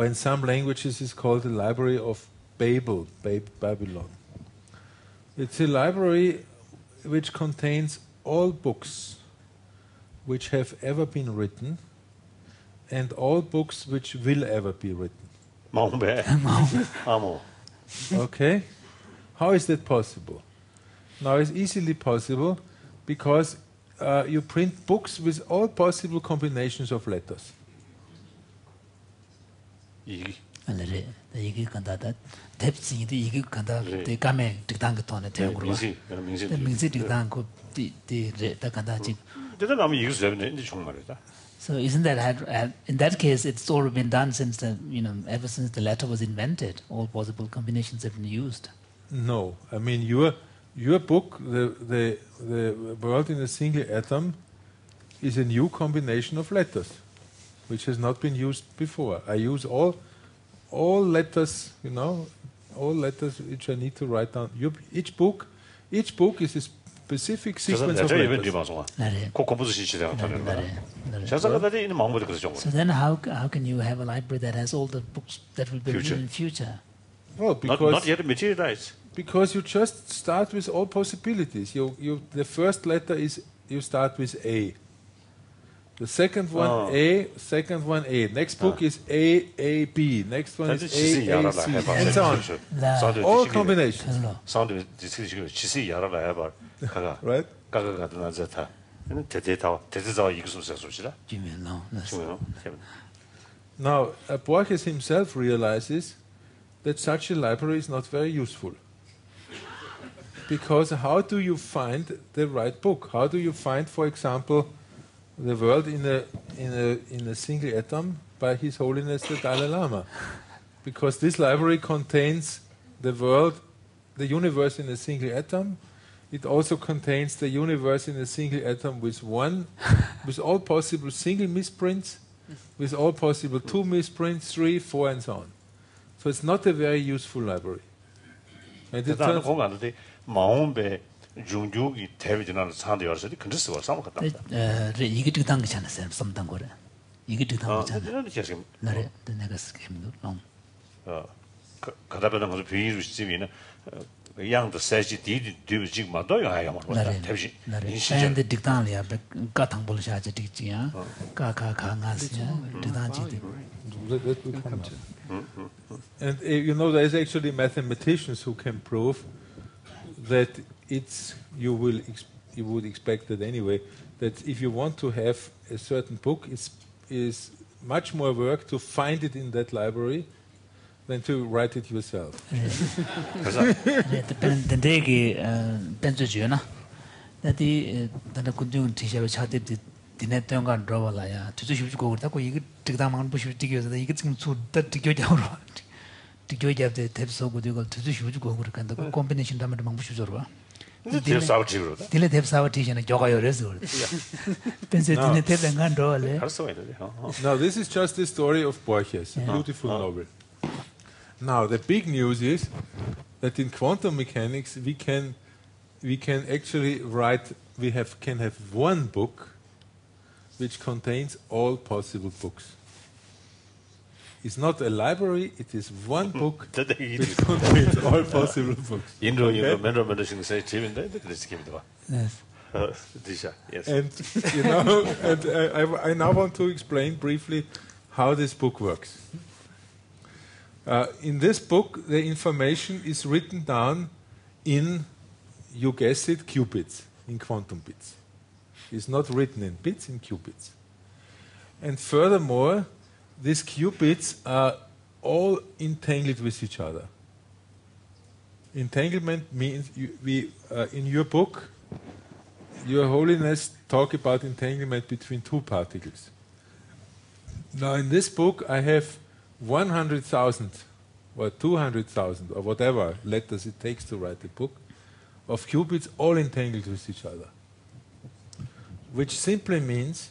in some languages is called the Library of Babylon. It's a library which contains all books which have ever been written and all books which will ever be written. Okay? How is that possible? Now it's easily possible because you print books with all possible combinations of letters. So isn't that in that case it's already been done since ever since the letter was invented? All possible combinations have been used. No, I mean your book, the World in a Single Atom, is a new combination of letters, which has not been used before. I use all letters, all letters which I need to write down. Each book is a specific sequence of letters. So then how can you have a library that has all the books that will be written in future? Well, because not yet materialized. Because you just start with all possibilities. The first letter is you start with A. The second one A, second one A. Next book is AAB. Next one is AAC. And so on. All combinations. Sound 지시 여러 해봐. Right? 가가가도 자타. 대대자와 이것을 소시라. Now, Borges himself realizes that such a library is not very useful. Because how do you find the right book? How do you find, for example, the world in a single atom by His Holiness the Dalai Lama? Because this library contains the world, the universe in a single atom. It also contains the universe in a single atom with all possible single misprints, with all possible 2 misprints, 3, 4, and so on. So it's not a very useful library. And it turns 마음배 중중이 대비전하는 산도 열서도 근처서 싸움 같다. 이게 뜻한 거잖아요. something 거래. 이게 뜻한 거잖아. 나래 내가 스케임도 롱. 가다보는 것을 비유로 쓰면은 양도 세지 뒤뒤 지금 맞아요. 아야 뭐. 대비. 근데 뜻한이야. 가탕 볼샤지 뜻이야. 가가가가스야. 뜻한지. And you know, there is actually mathematicians who can prove that you would expect it anyway, that if you want to have a certain book, is much more work to find it in that library than to write it yourself. Now, this is just the story of Borges, a beautiful novel. Now, the big news is that in quantum mechanics we can actually write. Can have one book which contains all possible books. It's not a library, it is one book which contains all possible books. Yes. And you know, I now want to explain briefly how this book works. In this book, the information is written down in, you guess it, qubits, in quantum bits. It's not written in bits, in qubits. And furthermore, these qubits are all entangled with each other. Entanglement means, in your book, Your Holiness talk about entanglement between 2 particles. Now in this book I have 100,000 or 200,000 or whatever letters it takes to write a book of qubits all entangled with each other. Which simply means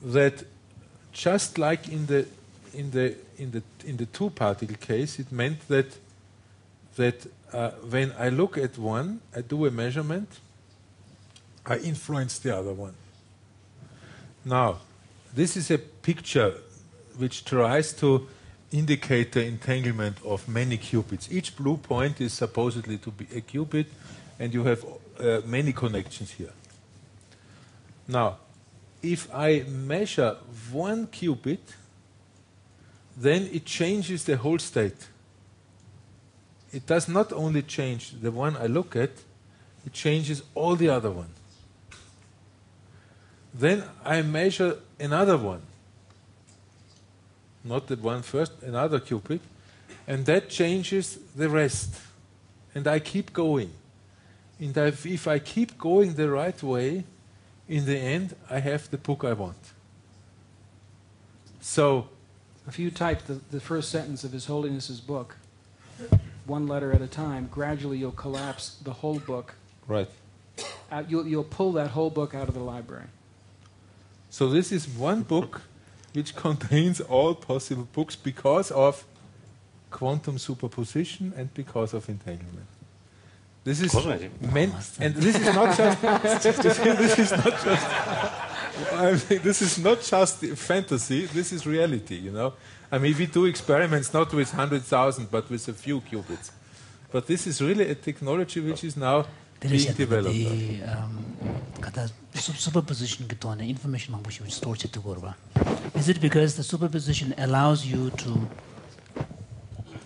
that just like in the 2-particle case, it meant that when I look at one, I do a measurement, I influence the other one. Now, this is a picture which tries to indicate the entanglement of many qubits. Each blue point is supposedly to be a qubit, and you have many connections here. Now, if I measure 1 qubit, then it changes the whole state. It does not only change the one I look at, it changes all the other ones. Then I measure another one, not the one first, another qubit, and that changes the rest. And I keep going. And if I keep going the right way, in the end, I have the book I want. So, if you type the first sentence of His Holiness's book, 1 letter at a time, gradually you'll collapse the whole book. Right. You'll pull that whole book out of the library. So this is one book which contains all possible books because of quantum superposition and because of entanglement. This is and this is not just this is not just fantasy. This is reality. You know, I mean, we do experiments not with 100,000 but with a few qubits. But this is really a technology which is now being developed. Superposition information store. Is it because the superposition allows you to...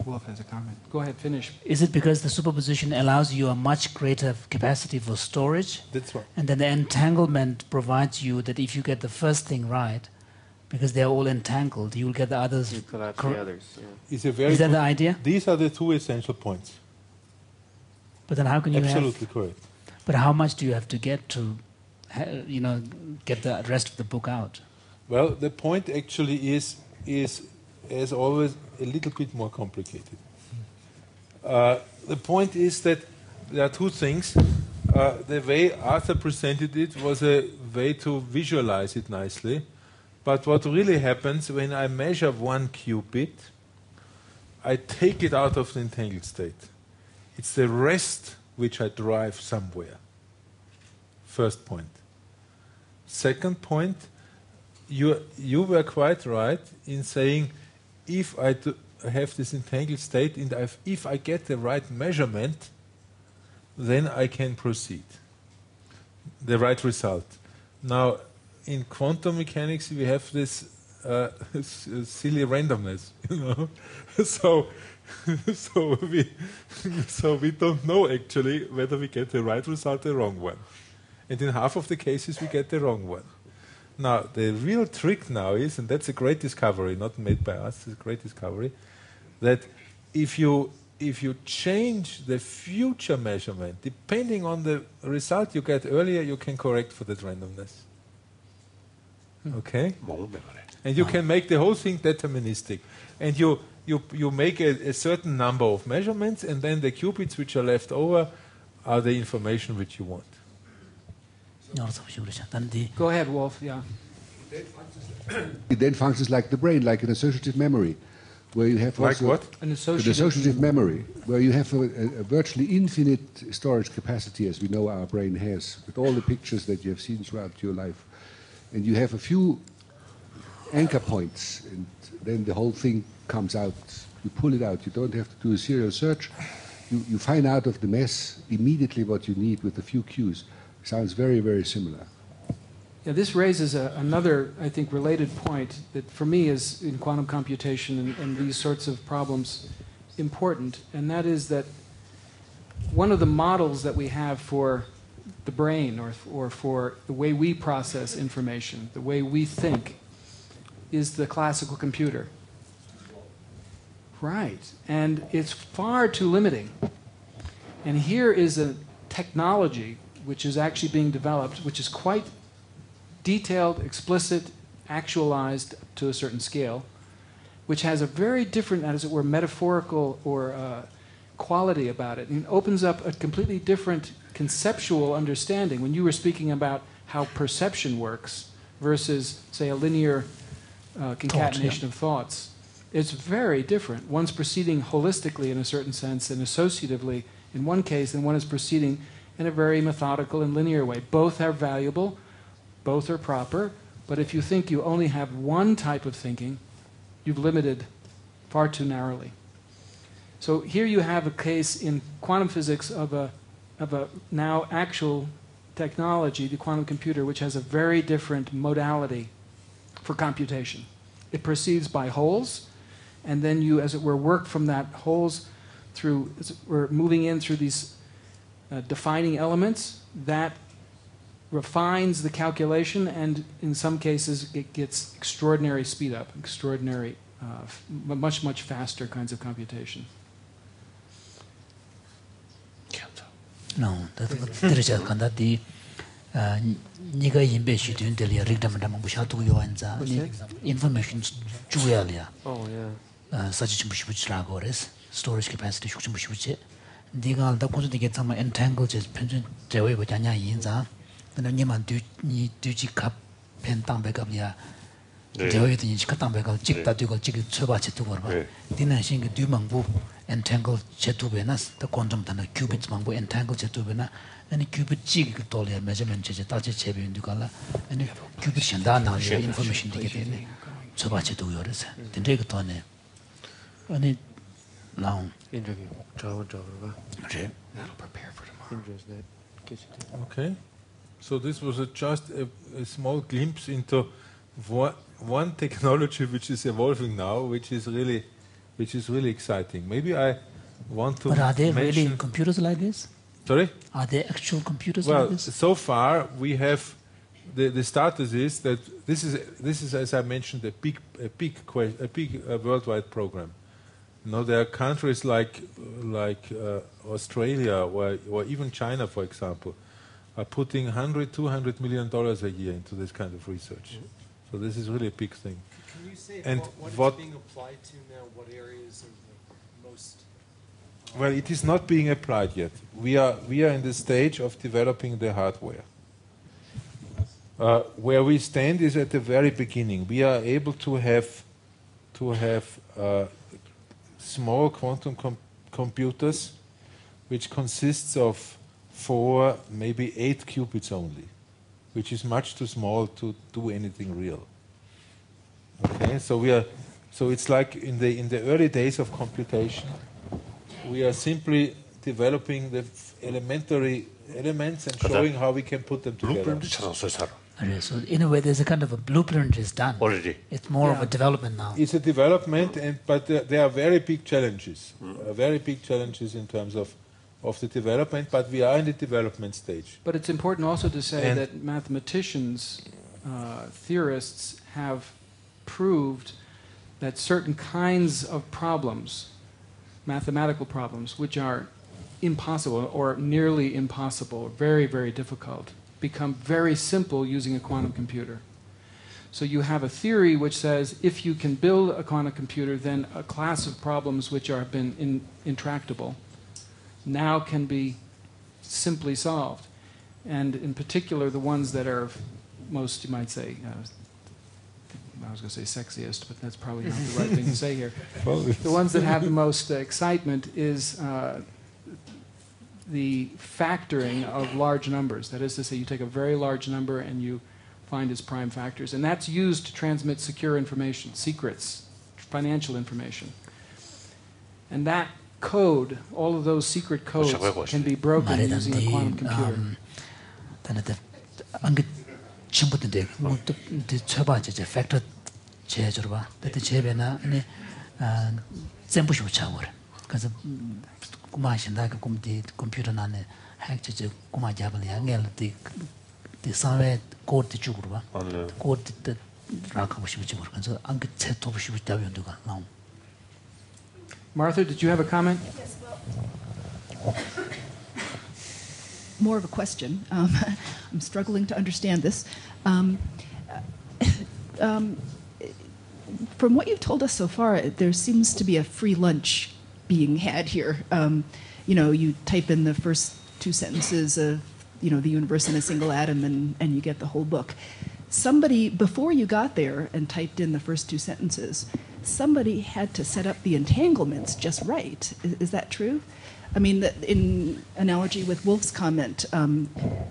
Wolf has a comment. Go ahead, finish. Is it because the superposition allows you a much greater capacity for storage? That's right. And then the entanglement provides you that if you get the first thing right, because they're all entangled, you'll get the others. You collapse the others. Yeah. Is that the idea? These are the two essential points. But then how can you Absolutely correct. But how much do you have to get to, get the rest of the book out? Well, the point actually is as always, a little bit more complicated. The point is that there are two things. The way Arthur presented it was a way to visualize it nicely. But what really happens when I measure one qubit, I take it out of the entangled state. It's the rest which I drive somewhere. First point. Second point, you were quite right in saying if I have this entangled state and if I get the right measurement, then I can proceed. The right result. Now, in quantum mechanics, we have this silly randomness, so we don't know actually whether we get the right result or the wrong one. And in half of the cases, we get the wrong one. Now, the real trick now is, and that's a great discovery, not made by us, it's a great discovery, that if you change the future measurement, depending on the result you get earlier, you can correct for that randomness. Okay? And you can make the whole thing deterministic. And you make a certain number of measurements, and then the qubits which are left over are the information which you want. Go ahead, Wolf. Yeah. It then functions like the brain, like an associative memory, where you have like what? An associative, an associative memory, where you have a virtually infinite storage capacity, as we know our brain has, with all the pictures that you have seen throughout your life. And you have a few anchor points, and then the whole thing comes out. You pull it out. You don't have to do a serial search. You find out of the mess immediately what you need with a few cues. Sounds very, very similar. Yeah, this raises another, I think, related point that for me is in quantum computation and these sorts of problems important, and that is that one of the models that we have for the brain or for the way we process information, the way we think, is the classical computer. Right, and it's far too limiting. And here is a technology which is actually being developed, which is quite detailed, explicit, actualized to a certain scale, which has a very different, as it were, metaphorical or quality about it. And it opens up a completely different conceptual understanding. When you were speaking about how perception works versus, say, a linear concatenation of thoughts, it's very different. One's proceeding holistically in a certain sense and associatively in one case, and one is proceeding in a very methodical and linear way. Both are valuable, both are proper, but if you think you only have one type of thinking, you've limited far too narrowly. So here you have a case in quantum physics of a now actual technology, the quantum computer, which has a very different modality for computation. It proceeds by holes, and then you, as it were, work from that holes through, as it were, moving in through these defining elements. That refines the calculation, and in some cases it gets extraordinary speed up, extraordinary, much, much faster kinds of computation. No, that's the niga yimbe shi dun de ya rigdam dam bu sha tu yo anza information juya. Oh yeah. Such a la gores storage capacity shuk chum shuche diga da ko de get some entangled just pen de we bo nya yin za na ni man du ni du ji kap pen tang be gam ya de we de ni ka tang be ga jik da du go jik chö ba che tu go ba dinan shin ge du mang bu entangled che tu be na the quantum tan qubits mang bu entangled che tu be na and qubit jig to le measurement che ta che che be ndu ka la and qubit shin da na information de ge ne chö ba che tu yo re sa den de ge to ne ani now interview. That'll prepare for tomorrow. Okay. So this was just a small glimpse into one technology which is evolving now, which is really exciting. Maybe I want to. But are there mention really computers like this? Sorry? Are there actual computers like this? Well, so far we have the status is that this is as I mentioned a big worldwide program. You know, there are countries like Australia or even China, for example, are putting $100-200 million a year into this kind of research. So this is really a big thing. Can you say and what it's being applied to now? What areas are the most? Well, it is not being applied yet. We are in the stage of developing the hardware. Where we stand is at the very beginning. We are able to have small quantum computers, which consists of 4, maybe 8 qubits only, which is much too small to do anything real. Okay, so it's like in the early days of computation, we are simply developing the elementary elements and showing how we can put them together. So in a way, there's a kind of a blueprint is done. Already. It's more of a development now. It's a development, but there are very big challenges. Very big challenges in terms of the development, but we are in the development stage. But it's important also to say that mathematicians, theorists have proved that certain kinds of problems, mathematical problems, which are impossible or nearly impossible, very, very difficult, become very simple using a quantum computer. So you have a theory which says if you can build a quantum computer, then a class of problems which have been intractable now can be simply solved. And in particular, the ones that are most, you might say, I was going to say sexiest, but that's probably not the right thing to say here. The ones that have the most excitement is the factoring of large numbers. That is to say, you take a very large number and you find its prime factors. And that's used to transmit secure information, secrets, financial information. And that code, all of those secret codes can be broken using a quantum computer. computer nane hack che kuma jabal ya ngel the somewhere code the chugurba code the raka bushi buchi kan so ang che to bushi buchi daw yondu ga now. Martha, did you have a comment? Yes, well, more of a question. I'm struggling to understand this. From what you've told us so far, there seems to be a free lunch being had here. You type in the first 2 sentences of, the universe in a single atom and you get the whole book. Somebody, before you got there and typed in the first 2 sentences, somebody had to set up the entanglements just right. Is that true? I mean, in analogy with Wolf's comment,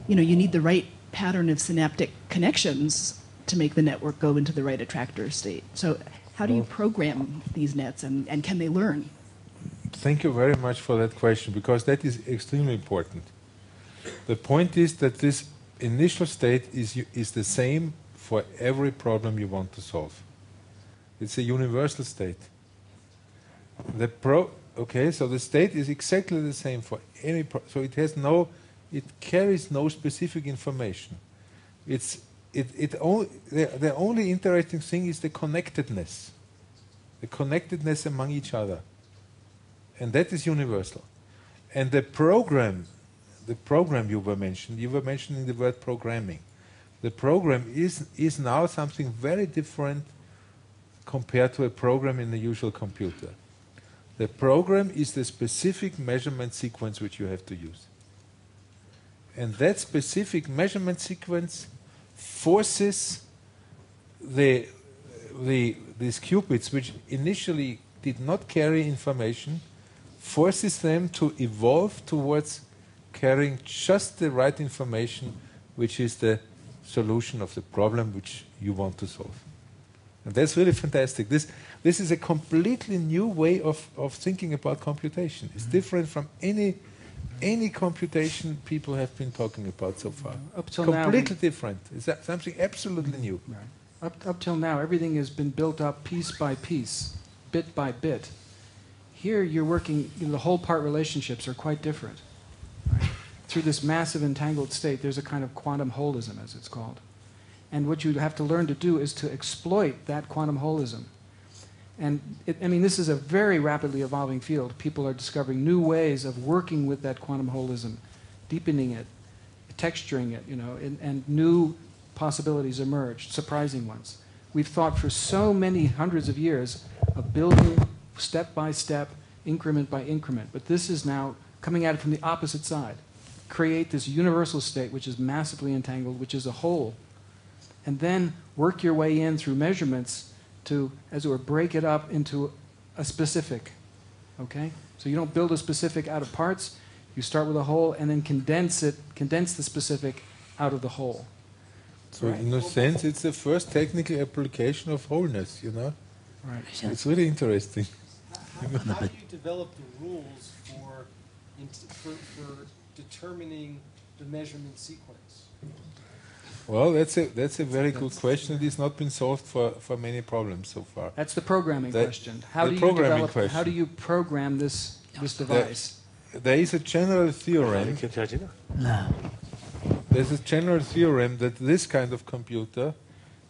you need the right pattern of synaptic connections to make the network go into the right attractor state. So how do you program these nets and can they learn? Thank you very much for that question, because that is extremely important. The point is that this initial state is the same for every problem you want to solve. It's a universal state. So the state is exactly the same for any so it carries no specific information. The only interesting thing is the connectedness among each other. And that is universal. And the program you were mentioning the word programming. The program is now something very different compared to a program in the usual computer. The program is the specific measurement sequence which you have to use. And that specific measurement sequence forces these qubits, which initially did not carry information, forces them to evolve towards carrying just the right information, which is the solution of the problem which you want to solve. And that's really fantastic. This is a completely new way of thinking about computation. It's different from any any computation people have been talking about so far. Up till completely now, different. It's something absolutely new. Right. Up till now, everything has been built up piece by piece, bit by bit. Here, you're working. The whole part relationships are quite different. Right? Through this massive entangled state, there's a kind of quantum holism, as it's called. And what you have to learn to do is to exploit that quantum holism. And this is a very rapidly evolving field. People are discovering new ways of working with that quantum holism, deepening it, texturing it, and new possibilities emerge, surprising ones. We've thought for so many hundreds of years of building step by step, increment by increment. But this is now coming at it from the opposite side. Create this universal state which is massively entangled, which is a whole, and then work your way in through measurements to, as it were, break it up into a specific. Okay? So you don't build a specific out of parts, you start with a whole and then condense the specific out of the whole. So in a sense, it's the first technical application of wholeness, Right. It's really interesting. How do you develop the rules for determining the measurement sequence? Well, that's a very good question. It has not been solved for many problems so far. That's the programming question. How do you program this device? There is a general theorem. There's a general theorem that this kind of computer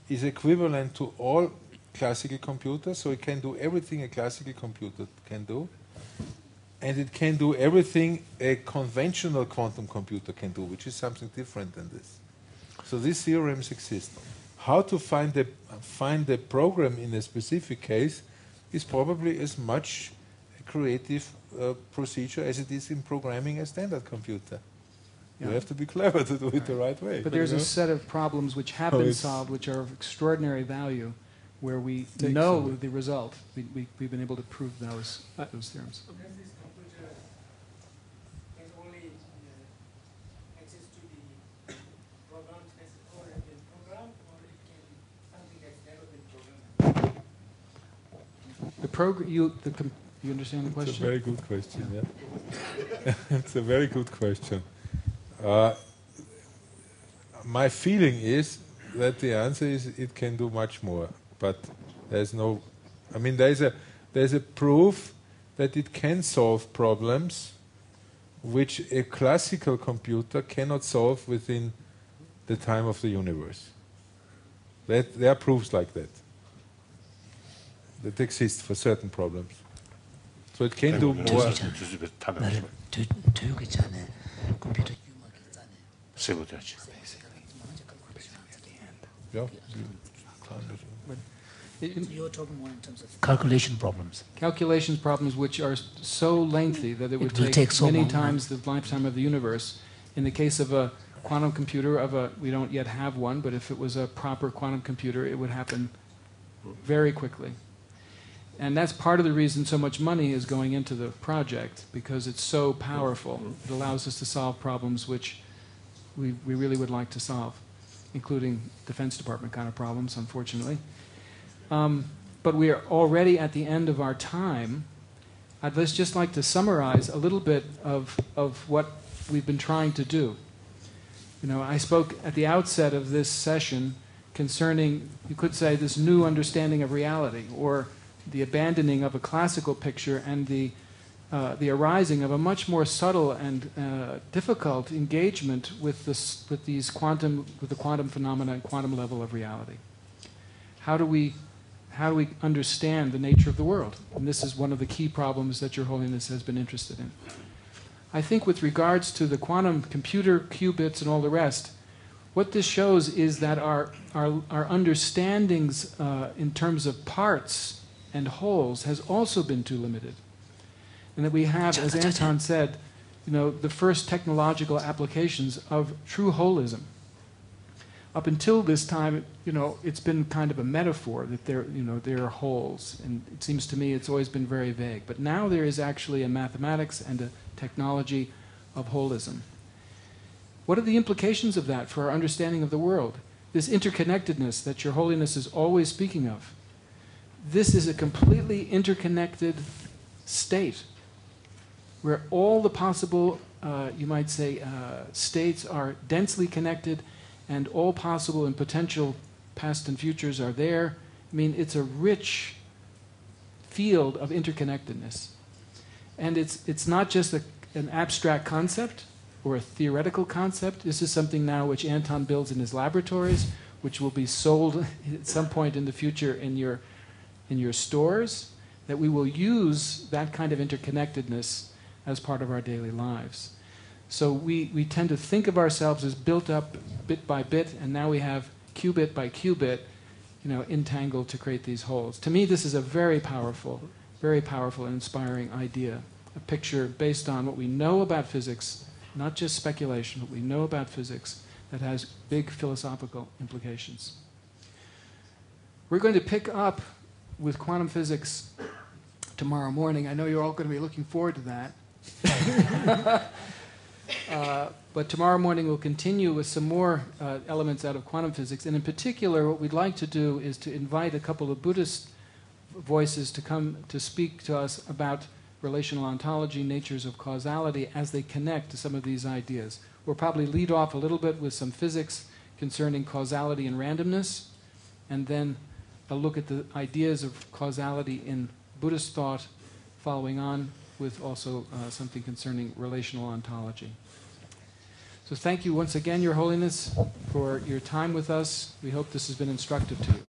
is equivalent to all classical computers, so it can do everything a classical computer can do, and it can do everything a conventional quantum computer can do, which is something different than this. So these theorems exist. How to find the program in a specific case is probably as much a creative procedure as it is in programming a standard computer. Yeah. You have to be clever to do it the right way. But there's a set of problems which have been solved, which are of extraordinary value, where we know the result. We've been able to prove those theorems. You understand the question? It's a very good question, yeah. It's a very good question. My feeling is that the answer is it can do much more, but there's no... there's a proof that it can solve problems which a classical computer cannot solve within the time of the universe. There are proofs like that exist for certain problems. So it can do more. You're talking more in terms of calculation problems. Calculation problems which are so lengthy that it would take so many times the lifetime of the universe. In the case of a quantum computer, we don't yet have one, but if it was a proper quantum computer, it would happen very quickly. And that's part of the reason so much money is going into the project, because it's so powerful. It allows us to solve problems which we really would like to solve, including Defense Department kind of problems, unfortunately. But we are already at the end of our time. I'd just like to summarize a little bit of what we've been trying to do. I spoke at the outset of this session concerning, you could say, this new understanding of reality, or the abandoning of a classical picture and the arising of a much more subtle and difficult engagement with the quantum phenomena and quantum level of reality. How do we understand the nature of the world? And this is one of the key problems that Your Holiness has been interested in. I think with regards to the quantum computer, qubits, and all the rest, what this shows is that our understandings in terms of parts and wholes has also been too limited. And that we have, as Anton said, the first technological applications of true holism. Up until this time, it's been kind of a metaphor that there are wholes, and it seems to me it's always been very vague. But now there is actually a mathematics and a technology of holism. What are the implications of that for our understanding of the world? This interconnectedness that Your Holiness is always speaking of. This is a completely interconnected state where all the possible you might say, states are densely connected, and all possible and potential past and futures are there. I mean, it's a rich field of interconnectedness. And it's not just an abstract concept or a theoretical concept. This is something now which Anton builds in his laboratories, which will be sold at some point in the future in your stores, that we will use that kind of interconnectedness as part of our daily lives. So we tend to think of ourselves as built up bit by bit, and now we have qubit by qubit, entangled to create these wholes. To me, this is a very powerful and inspiring idea, a picture based on what we know about physics, not just speculation, what we know about physics that has big philosophical implications. We're going to pick up with quantum physics tomorrow morning. I know you're all going to be looking forward to that. But tomorrow morning we'll continue with some more elements out of quantum physics. And in particular, what we'd like to do is to invite a couple of Buddhist voices to come to speak to us about relational ontology, natures of causality, as they connect to some of these ideas. We'll probably lead off a little bit with some physics concerning causality and randomness, and then a look at the ideas of causality in Buddhist thought, following on with also something concerning relational ontology. So thank you once again, Your Holiness, for your time with us. We hope this has been instructive to you.